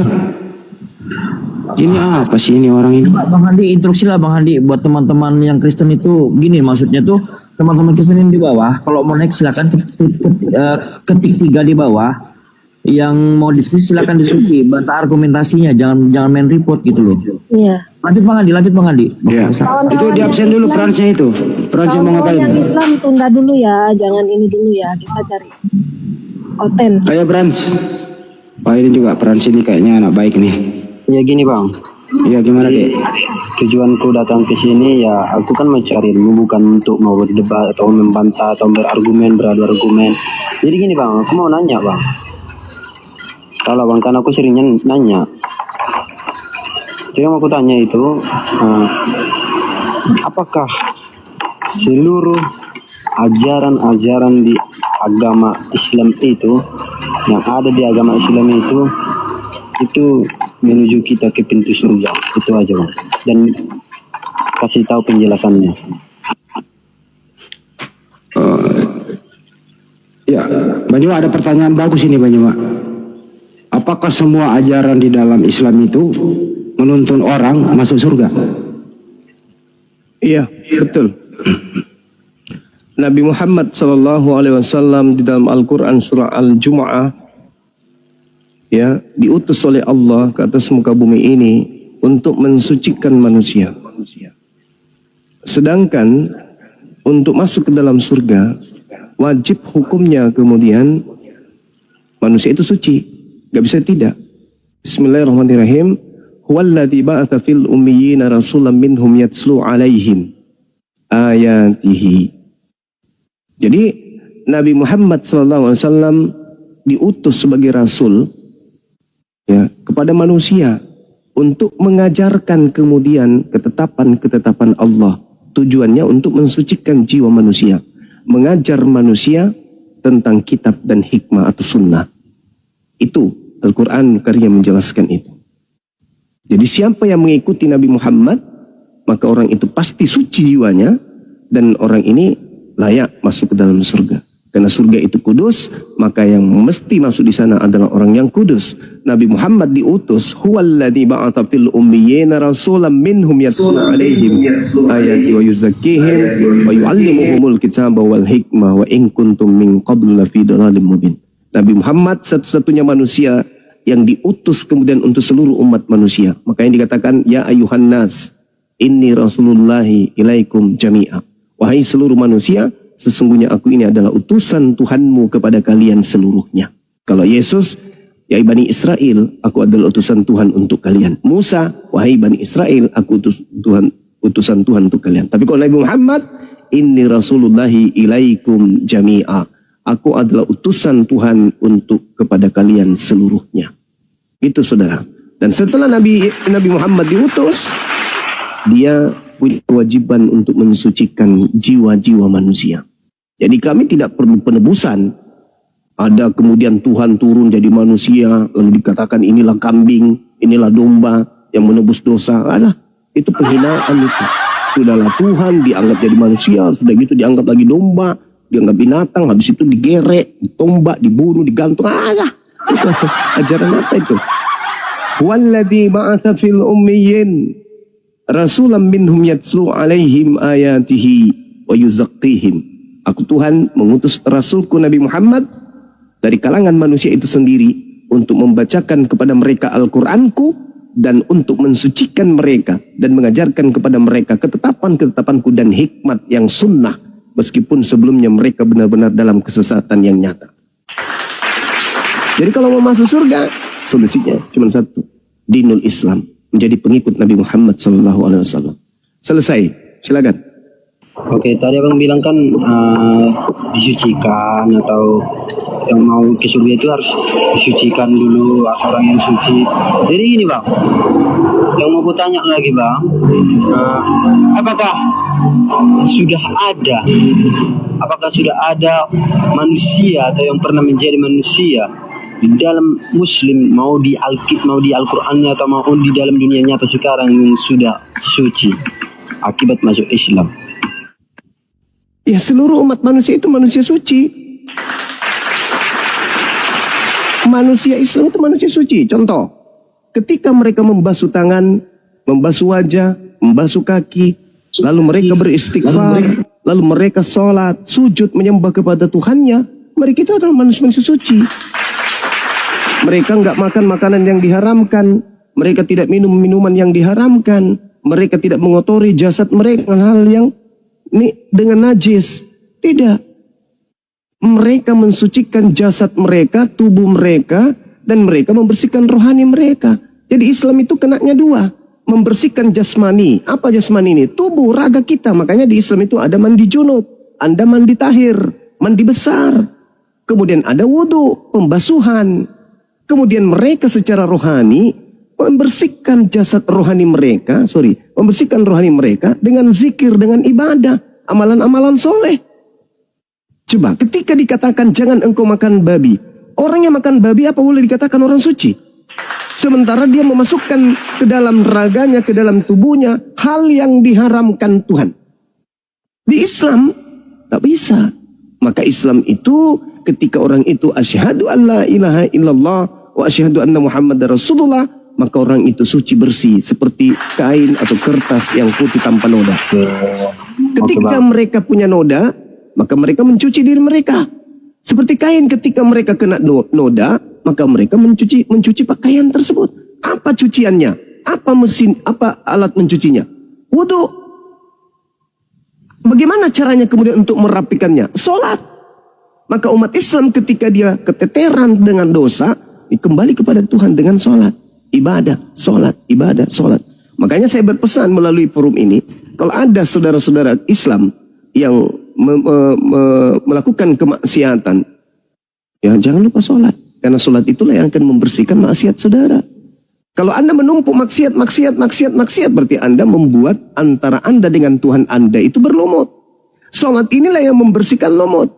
Ini apa sih ini orang ini? Bang Andi, instruksi lah Bang Andi buat teman-teman yang Kristen itu gini, maksudnya tuh teman-teman Kristen yang di bawah kalau mau naik silakan ketik 3 di bawah. Yang mau diskusi silakan diskusi, bantah argumentasinya, jangan main report gitu loh. Iya. Lanjut Bang Andi. Iya. Itu di absen dulu Fransnya itu. Fransnya mau Kawan-kawan yang ngapain? Islam tunda dulu ya, jangan ini dulu ya, kita cari Oten. Kayak Frans. Wah ini juga Frans ini kayaknya anak baik nih. Ya gini bang, Iya gimana deh? tujuanku datang ke sini ya aku kan mencari ilmu bukan untuk mau berdebat atau membantah atau beradu argumen. Jadi gini bang, aku mau nanya bang. Kalau bang kan aku seringnya nanya. Jadi yang aku tanya itu, apakah seluruh ajaran-ajaran di agama Islam itu, yang ada di agama Islam itu menuju kita ke pintu surga? Itu aja bang. Dan kasih tahu penjelasannya. Ya, Banyuma ada pertanyaan bagus ini Banyuma. Apakah semua ajaran di dalam Islam itu menuntun orang masuk surga? Iya, betul. Nabi Muhammad SAW di dalam Al-Quran surah Al-Jumu'ah ya diutus oleh Allah ke atas muka bumi ini untuk mensucikan manusia. Sedangkan untuk masuk ke dalam surga wajib hukumnya kemudian manusia itu suci, gak bisa tidak. Bismillahirrahmanirrahim. Huwallazi ba'atsa fil ummiyina rasulan minhum yatslu 'alaihim ayatihi. Jadi Nabi Muhammad SAW diutus sebagai rasul ya kepada manusia untuk mengajarkan kemudian ketetapan-ketetapan Allah. Tujuannya untuk mensucikan jiwa manusia. mengajar manusia tentang kitab dan hikmah atau sunnah. Itu Al-Quran Karim menjelaskan itu. Jadi siapa yang mengikuti Nabi Muhammad, maka orang itu pasti suci jiwanya, dan orang ini layak masuk ke dalam surga. Karena surga itu kudus, maka yang mesti masuk di sana adalah orang yang kudus. Nabi Muhammad diutus, huwallazi ba'atha fil ummiyina rasulan minhum yatlu 'alaihim ayati wa yuzakkihim wa yu'allimuhumul kitaba wal hikmah wa in kuntum min qablu lafi dhalalin mubin. Nabi Muhammad satu-satunya manusia yang diutus kemudian untuk seluruh umat manusia. Makanya dikatakan, ya ayuhan nas, inni rasulullahi ilaikum jami'a. Wahai seluruh manusia, sesungguhnya aku ini adalah utusan Tuhanmu kepada kalian seluruhnya. Kalau Yesus, ya Bani Israel, aku adalah utusan Tuhan untuk kalian. Musa, wahai Bani Israel, aku utusan Tuhan untuk kalian. Tapi kalau Nabi Muhammad, inni rasulullahi ilaikum jami'a. Aku adalah utusan Tuhan untuk kepada kalian seluruhnya. Itu saudara. Dan setelah Nabi Muhammad diutus, dia punya kewajiban untuk mensucikan jiwa-jiwa manusia. Jadi kami tidak perlu penebusan. Ada kemudian Tuhan turun jadi manusia, lalu dikatakan inilah kambing, inilah domba yang menebus dosa. Alah, itu penghinaan itu. Sudahlah Tuhan dianggap jadi manusia, sudah gitu dianggap lagi domba, dianggap binatang, habis itu digerek, ditombak, dibunuh, digantung. Alah, ajaran apa itu? Walladzi ba'atha fil ummiyin rasulan minhum yatlu 'alaihim ayatihi wa yuzakkihim. Aku Tuhan mengutus rasulku Nabi Muhammad dari kalangan manusia itu sendiri untuk membacakan kepada mereka Al-Qur'anku dan untuk mensucikan mereka dan mengajarkan kepada mereka ketetapan-ketetapanku dan hikmat yang sunnah, meskipun sebelumnya mereka benar-benar dalam kesesatan yang nyata. Jadi kalau mau masuk surga, solusinya cuma satu, dinul Islam, menjadi pengikut Nabi Muhammad SAW. Selesai, silakan. Oke, tadi abang bilang kan disucikan atau yang mau ke surga itu harus disucikan dulu, harus orang yang suci. Jadi ini bang, yang mau bertanya lagi bang, apakah sudah ada manusia atau yang pernah menjadi manusia di dalam Muslim, mau di Al-Qur'annya atau mau di dalam dunia nyata sekarang yang sudah suci akibat masuk Islam? Ya, seluruh umat manusia itu manusia suci. Manusia Islam itu manusia suci. Contoh, ketika mereka membasuh tangan, membasuh wajah, membasuh kaki, lalu mereka beristighfar, lalu mereka sholat, sujud, menyembah kepada Tuhannya, mereka itu adalah manusia suci. Mereka enggak makan makanan yang diharamkan, mereka tidak minum minuman yang diharamkan, mereka tidak mengotori jasad mereka hal yang dengan najis. Tidak. Mereka mensucikan jasad mereka, tubuh mereka, dan mereka membersihkan rohani mereka. Jadi Islam itu kenanya dua. Membersihkan jasmani. Apa jasmani ini? Tubuh, raga kita. Makanya di Islam itu ada mandi junub, ada mandi tahir, mandi besar. Kemudian ada wudhu, pembasuhan. Kemudian mereka secara rohani membersihkan jasad rohani mereka, membersihkan rohani mereka dengan zikir, dengan ibadah, amalan-amalan soleh. Coba, ketika dikatakan jangan engkau makan babi, orang yang makan babi apa boleh dikatakan orang suci? Sementara dia memasukkan ke dalam raganya, ke dalam tubuhnya, hal yang diharamkan Tuhan. Di Islam, tak bisa. Maka Islam itu, ketika orang itu asyhadu an la ilaha illallah wa asyhadu anna Muhammadar Rasulullah, maka orang itu suci bersih seperti kain atau kertas yang putih tanpa noda. Ketika mereka punya noda, maka mereka mencuci diri mereka. Seperti kain ketika mereka kena noda, maka mereka mencuci pakaian tersebut. Apa cuciannya? Apa mesin? Apa alat mencucinya? Wudu. Bagaimana caranya kemudian untuk merapikannya? Sholat. Maka umat Islam ketika dia keteteran dengan dosa, kembali kepada Tuhan dengan sholat. Ibadah, sholat, ibadah, sholat. Makanya saya berpesan melalui forum ini, kalau ada saudara-saudara Islam yang melakukan kemaksiatan, ya jangan lupa sholat. Karena sholat itulah yang akan membersihkan maksiat saudara. Kalau Anda menumpuk maksiat, berarti Anda membuat antara Anda dengan Tuhan Anda itu berlumut. Sholat inilah yang membersihkan lumut.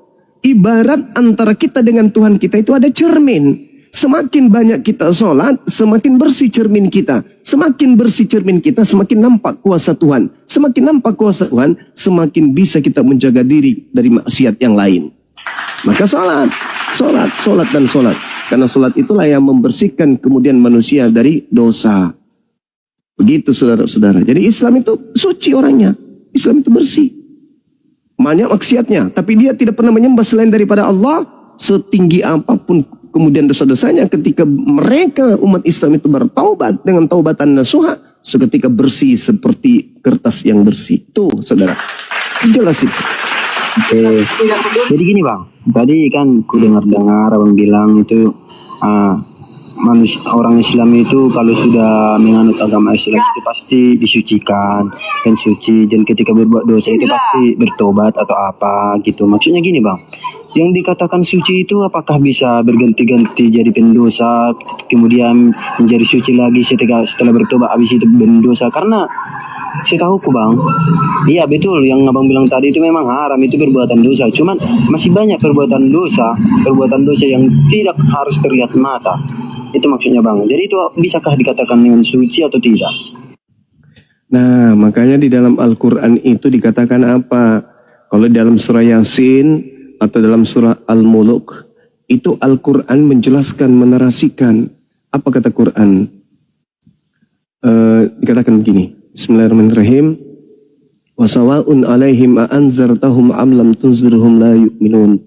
Ibarat antara kita dengan Tuhan kita itu ada cermin. Semakin banyak kita sholat, semakin bersih cermin kita. Semakin bersih cermin kita, semakin nampak kuasa Tuhan. Semakin nampak kuasa Tuhan, semakin bisa kita menjaga diri dari maksiat yang lain. Maka sholat, dan sholat. Karena sholat itulah yang membersihkan kemudian manusia dari dosa. Begitu saudara-saudara. Jadi Islam itu suci orangnya. Islam itu bersih. Banyak maksiatnya, tapi dia tidak pernah menyembah selain daripada Allah. Setinggi apapun kemudian dosa-dosanya, ketika mereka umat Islam itu bertaubat dengan taubatan nasuha, seketika bersih seperti kertas yang bersih. Tuh saudara, jelas itu. Oke. Jadi gini bang, tadi kan ku dengar abang bilang itu manusia orang Islam itu kalau sudah menganut agama Islam itu pasti disucikan dan suci, dan ketika berbuat dosa itu pasti bertobat atau apa gitu. Maksudnya gini bang, yang dikatakan suci itu apakah bisa berganti-ganti jadi pendosa kemudian menjadi suci lagi setelah bertobat habis itu pendosa? Karena setahuku bang, iya betul yang abang bilang tadi itu memang haram, itu perbuatan dosa. Cuman masih banyak perbuatan dosa yang tidak harus terlihat mata. Itu maksudnya bang. Jadi itu bisakah dikatakan dengan suci atau tidak? Nah, makanya di dalam Al-Quran itu dikatakan apa? Kalau dalam surah Yasin atau dalam surah Al-Muluk, itu Al-Quran menjelaskan, menerasikan. Apa kata Quran? Dikatakan begini. Bismillahirrahmanirrahim. Wasawa'un alaihim a'anzartahum am lam tunzirhum la yu'minun.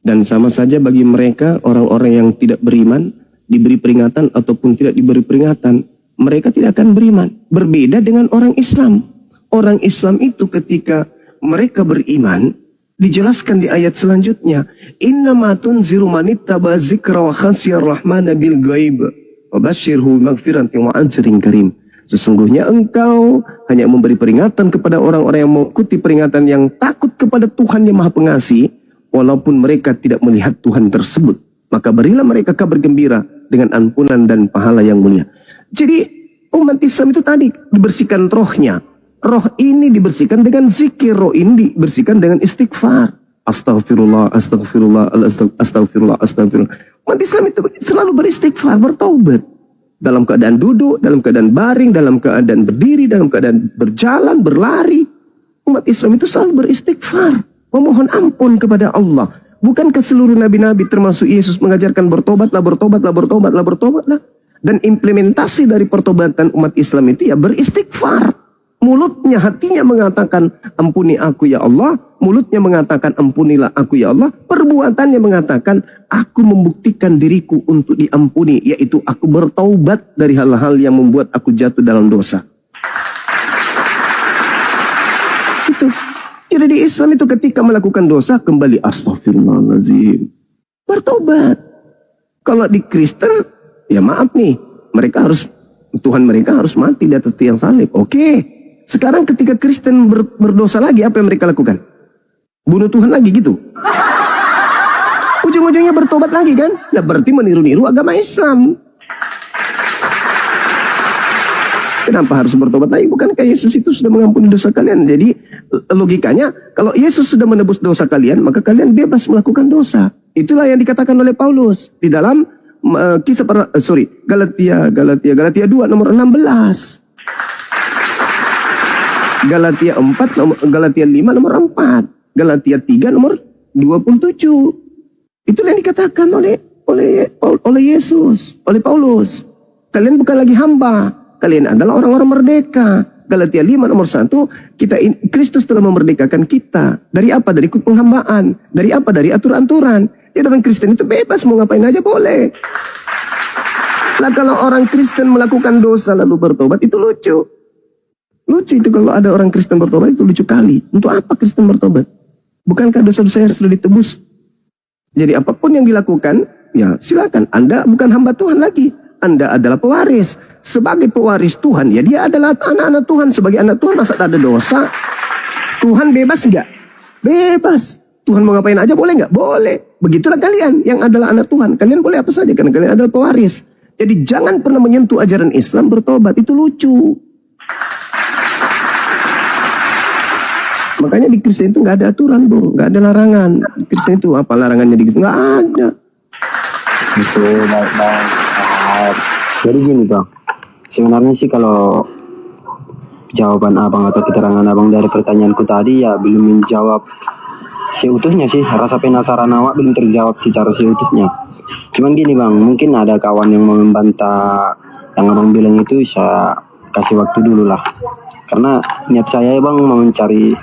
Dan sama saja bagi mereka, orang-orang yang tidak beriman, diberi peringatan ataupun tidak diberi peringatan, mereka tidak akan beriman. Berbeda dengan orang Islam. Orang Islam itu ketika mereka beriman, dijelaskan di ayat selanjutnya, innama tunziru manittaba dzikra wa khasiyar rahmana bil ghaib wa basyirhu maghfiratin wa ajrin karim. Sesungguhnya engkau hanya memberi peringatan kepada orang-orang yang mengikuti peringatan, yang takut kepada Tuhan yang Maha Pengasih, walaupun mereka tidak melihat Tuhan tersebut. Maka berilah mereka kabar gembira dengan ampunan dan pahala yang mulia. Jadi umat Islam itu tadi dibersihkan rohnya. Roh ini dibersihkan dengan zikir, roh ini dibersihkan dengan istighfar. Astaghfirullah, astaghfirullah, astaghfirullah, astaghfirullah. Umat Islam itu selalu beristighfar, bertaubat. Dalam keadaan duduk, dalam keadaan baring, dalam keadaan berdiri, dalam keadaan berjalan, berlari. Umat Islam itu selalu beristighfar, memohon ampun kepada Allah. Bukankah seluruh nabi-nabi termasuk Yesus mengajarkan bertobatlah, bertobatlah, bertobatlah, bertobatlah. Dan implementasi dari pertobatan umat Islam itu ya beristighfar. Mulutnya, hatinya mengatakan ampuni aku ya Allah. Mulutnya mengatakan ampunilah aku ya Allah. Perbuatannya mengatakan aku membuktikan diriku untuk diampuni. Yaitu aku bertaubat dari hal-hal yang membuat aku jatuh dalam dosa. Itu. Jadi di Islam itu ketika melakukan dosa kembali astaghfirullahaladzim. Bertobat. Kalau di Kristen ya maaf nih. Tuhan mereka harus mati di atas tiang salib. Oke. Sekarang ketika Kristen berdosa lagi, apa yang mereka lakukan? Bunuh Tuhan lagi gitu. Ujung-ujungnya bertobat lagi kan? Ya berarti meniru-niru agama Islam. Kenapa harus bertobat lagi? Bukankah Yesus itu sudah mengampuni dosa kalian? Jadi logikanya, kalau Yesus sudah menebus dosa kalian, maka kalian bebas melakukan dosa. Itulah yang dikatakan oleh Paulus di dalam Galatia 2 nomor 16. Galatia 4, Galatia 5 nomor 4, Galatia 3 nomor 27. Itulah yang dikatakan oleh Yesus, oleh Paulus. Kalian bukan lagi hamba, kalian adalah orang-orang merdeka. Galatia 5 nomor 1, Kristus telah memerdekakan kita. Dari apa? Dari penghambaan. Dari apa? Dari aturan-aturan. Jadi orang Kristen itu bebas, mau ngapain aja boleh. Nah kalau orang Kristen melakukan dosa lalu bertobat, itu lucu. Lucu itu kalau ada orang Kristen bertobat, itu lucu kali. Untuk apa Kristen bertobat? Bukankah dosa-dosanya sudah ditebus? Jadi apapun yang dilakukan, ya silakan. Anda bukan hamba Tuhan lagi. Anda adalah pewaris. Sebagai pewaris Tuhan, ya dia adalah anak-anak Tuhan. Sebagai anak Tuhan, masa ada dosa? Tuhan bebas nggak? Bebas. Tuhan mau ngapain aja boleh nggak? Boleh. Begitulah kalian yang adalah anak Tuhan. Kalian boleh apa saja karena kalian adalah pewaris. Jadi jangan pernah menyentuh ajaran Islam bertobat. Itu lucu. Makanya di Kristen itu nggak ada aturan, Bung, nggak ada larangan. Di Kristen itu apa larangannya di Kristen? Nggak ada. Itu Bang. Jadi gini Bang, sebenarnya sih kalau jawaban abang atau keterangan abang dari pertanyaanku tadi ya belum menjawab seutuhnya sih. Rasa penasaran awak belum terjawab secara seutuhnya. Cuman gini Bang, mungkin ada kawan yang mau membantah yang abang bilang itu, saya kasih waktu dulu lah. Karena niat saya Bang mau mencari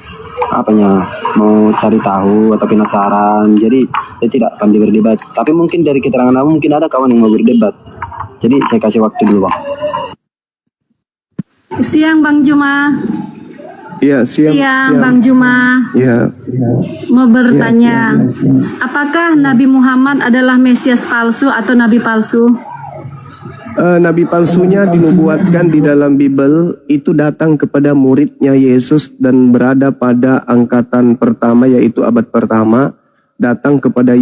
mau cari tahu atau penasaran. Jadi saya tidak pandai berdebat. Tapi mungkin dari keterangan abang mungkin ada kawan yang mau berdebat. Jadi saya kasih waktu dulu Bang. Siang Bang Juma. Iya, Siang Bang Juma. Iya. Mau bertanya, apakah Nabi Muhammad adalah Mesias palsu atau Nabi palsu? Nabi palsunya dinubuatkan di dalam Bible itu datang kepada muridnya Yesus dan berada pada angkatan pertama, yaitu abad pertama. Datang kepada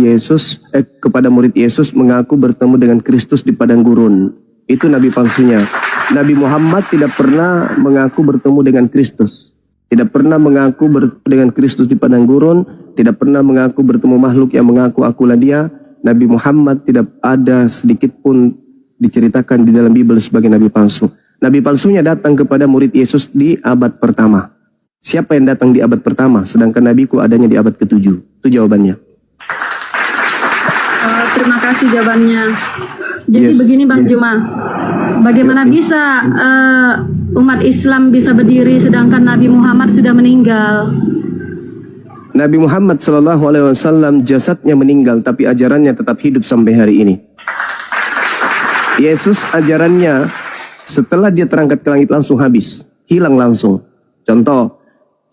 kepada murid Yesus, mengaku bertemu dengan Kristus di padang gurun. Itu nabi palsunya. Nabi Muhammad tidak pernah mengaku bertemu dengan Kristus. Tidak pernah mengaku bertemu dengan Kristus di padang gurun. Tidak pernah mengaku bertemu makhluk yang mengaku akulah dia. Nabi Muhammad tidak ada sedikit pun diceritakan di dalam Bible sebagai nabi palsu. Nabi palsunya datang kepada murid Yesus di abad pertama. Siapa yang datang di abad pertama? Sedangkan nabiku adanya di abad ke-7. Itu jawabannya. Terima kasih jawabannya. Jadi Yes, begini Bang Juma, bagaimana bisa umat Islam bisa berdiri sedangkan Nabi Muhammad sudah meninggal? Nabi Muhammad SAW jasadnya meninggal, tapi ajarannya tetap hidup sampai hari ini. Yesus ajarannya setelah dia terangkat ke langit langsung habis, hilang langsung. Contoh,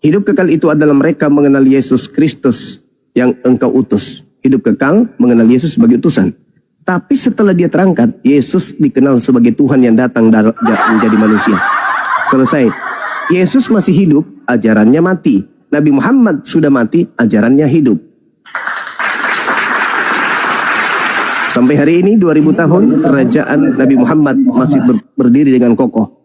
hidup kekal itu adalah mereka mengenal Yesus Kristus yang engkau utus. Hidup kekal mengenal Yesus sebagai utusan. Tapi setelah dia terangkat, Yesus dikenal sebagai Tuhan yang datang menjadi manusia. Selesai. Yesus masih hidup, ajarannya mati. Nabi Muhammad sudah mati, ajarannya hidup. Sampai hari ini 2000 tahun kerajaan Nabi Muhammad masih berdiri dengan kokoh.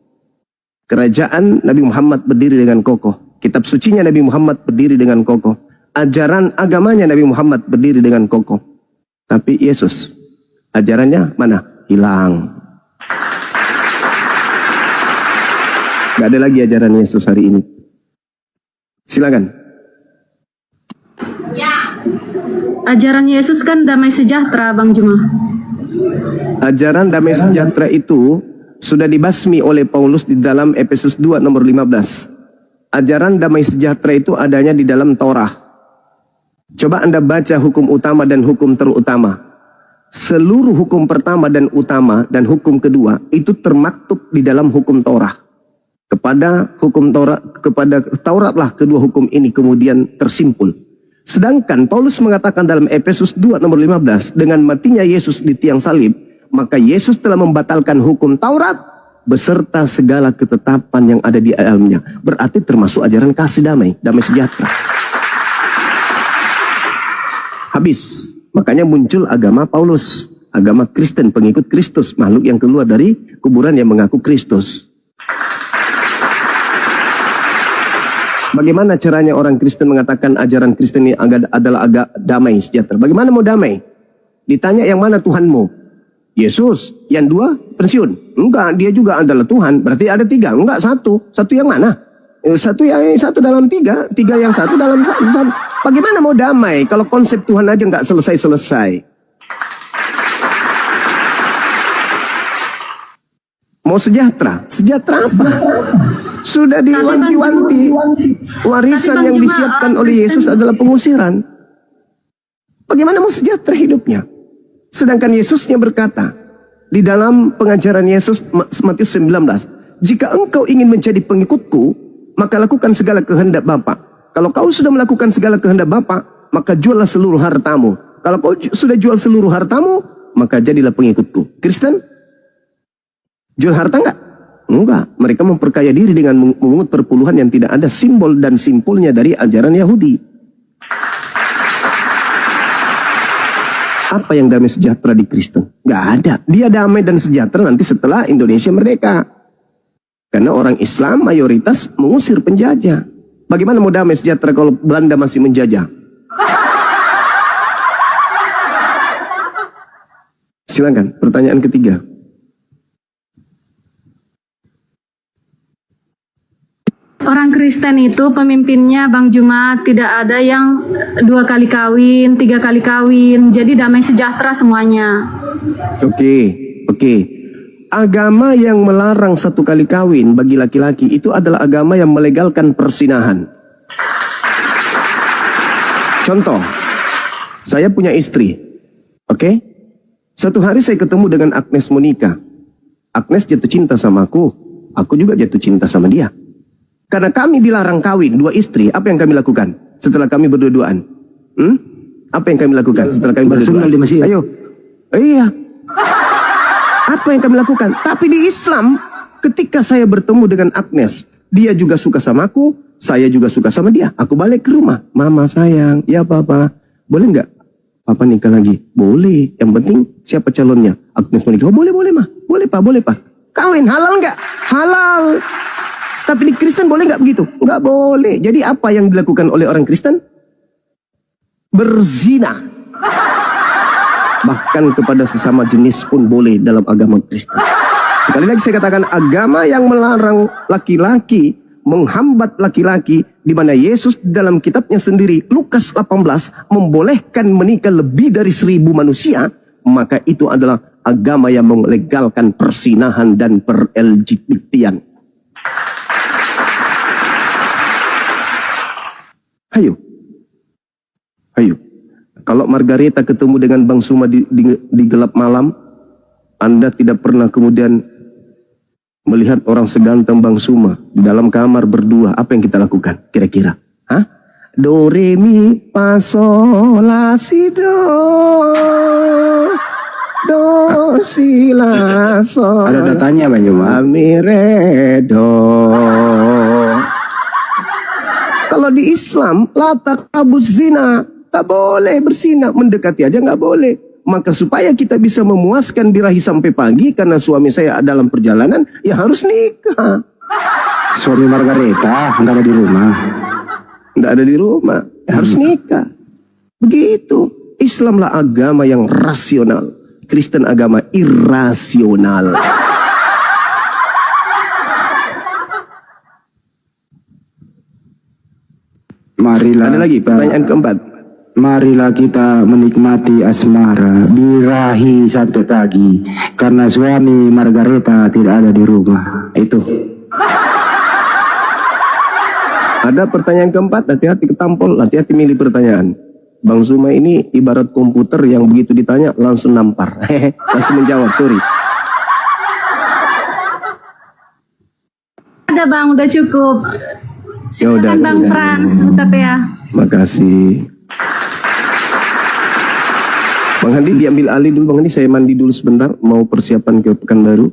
Kerajaan Nabi Muhammad berdiri dengan kokoh. Kitab sucinya Nabi Muhammad berdiri dengan kokoh. Ajaran agamanya Nabi Muhammad berdiri dengan kokoh. Tapi Yesus, ajarannya mana? Hilang. Gak ada lagi ajaran Yesus hari ini. Silakan. Ajaran Yesus kan damai sejahtera Bang Juma. Ajaran damai sejahtera itu sudah dibasmi oleh Paulus di dalam Efesus 2 nomor 15. Ajaran damai sejahtera itu adanya di dalam Torah. Coba Anda baca hukum utama dan hukum terutama. Seluruh hukum pertama dan utama dan hukum kedua itu termaktub di dalam hukum Torah. Kepada hukum Torah, kepada Tauratlah kedua hukum ini kemudian tersimpul. Sedangkan Paulus mengatakan dalam Efesus 2 nomor 15, dengan matinya Yesus di tiang salib, maka Yesus telah membatalkan hukum Taurat beserta segala ketetapan yang ada di dalamnya. Berarti termasuk ajaran kasih damai sejahtera. Habis. Makanya muncul agama Paulus, agama Kristen, pengikut Kristus, makhluk yang keluar dari kuburan yang mengaku Kristus. Bagaimana caranya orang Kristen mengatakan ajaran Kristen ini adalah damai sejahtera? Bagaimana mau damai? Ditanya yang mana Tuhanmu? Yesus. Yang dua pensiun? Enggak, dia juga adalah Tuhan. Berarti ada tiga? Enggak, satu. Satu yang mana? Satu dalam tiga. Tiga yang satu dalam satu. Bagaimana mau damai kalau konsep Tuhan aja nggak selesai-selesai? Mau sejahtera? Sejahtera apa? Sudah diwanti-wanti. Warisan yang disiapkan oleh Yesus adalah pengusiran. Bagaimana mau sejahtera hidupnya? Sedangkan Yesusnya berkata di dalam pengajaran Yesus Matius 19, jika engkau ingin menjadi pengikutku, maka lakukan segala kehendak Bapa. Kalau kau sudah melakukan segala kehendak Bapa, maka juallah seluruh hartamu. Kalau kau sudah jual seluruh hartamu, maka jadilah pengikutku. Kristen? Jual harta enggak? Enggak. Mereka memperkaya diri dengan memungut perpuluhan yang tidak ada simbol dan simpulnya dari ajaran Yahudi. Apa yang damai sejahtera di Kristen? Enggak ada. Dia damai dan sejahtera nanti setelah Indonesia merdeka. Karena orang Islam mayoritas mengusir penjajah. Bagaimana mau damai sejahtera kalau Belanda masih menjajah? Silakan, pertanyaan ketiga. Orang Kristen itu pemimpinnya Bang Juma tidak ada yang 2 kali kawin, 3 kali kawin, jadi damai sejahtera semuanya. Oke. Agama yang melarang 1 kali kawin bagi laki-laki itu adalah agama yang melegalkan persinahan. Contoh, saya punya istri, oke? Suatu hari saya ketemu dengan Agnes Monica. Agnes jatuh cinta sama aku juga jatuh cinta sama dia. Karena kami dilarang kawin 2 istri, apa yang kami lakukan setelah kami berdua-duaan? Apa yang kami lakukan setelah kami berdua-duaan? Bersunat di masjid. Ayo. Iya. Apa yang kami lakukan? Tapi di Islam, ketika saya bertemu dengan Agnes, dia juga suka sama aku, saya juga suka sama dia. Aku balik ke rumah. Mama sayang, ya papa, boleh nggak papa nikah lagi? Boleh. Yang penting siapa calonnya? Agnes menikah. Oh boleh mah. Boleh pak. Kawin halal nggak? Halal. Tapi di Kristen boleh nggak begitu? Nggak boleh. Jadi apa yang dilakukan oleh orang Kristen? Berzina. Bahkan kepada sesama jenis pun boleh dalam agama Kristen. Sekali lagi saya katakan, agama yang melarang laki-laki, menghambat laki-laki, di mana Yesus dalam kitabnya sendiri, Lukas 18, membolehkan menikah lebih dari 1000 manusia, maka itu adalah agama yang melegalkan persinahan dan per-LGBT-an. Ayo. Kalau Margareta ketemu dengan Bang Suma di gelap malam, Anda tidak pernah kemudian melihat orang seganteng Bang Suma di dalam kamar berdua, apa yang kita lakukan kira-kira? Hah? Do re mi fa sol la si do si la sol. Ada datanya Bang Juma. Mi re do. Kalau di Islam, la taqrabuz zina, tak boleh berzina, mendekati aja nggak boleh. Maka supaya kita bisa memuaskan birahi sampai pagi, karena suami saya dalam perjalanan, ya harus nikah. Suami Margareta nggak ada di rumah. Nggak ada di rumah, ya harus nikah. Begitu. Islamlah agama yang rasional, Kristen agama irasional. Marilah. Ada lagi pertanyaan keempat. Marilah kita menikmati asmara birahi sampai pagi, karena suami Margareta tidak ada di rumah. Itu. Ada pertanyaan keempat, hati-hati ketampol, hati-hati milih pertanyaan. Bang Zuma ini ibarat komputer yang begitu ditanya langsung nampar. Langsung menjawab, sorry. Ada Bang, udah cukup. Ya udah. Silakan Bang Frans, tetap ya. Makasih. Bang Handi diambil alih dulu, Bang Handi, saya mandi dulu sebentar, mau persiapan ke Pekanbaru.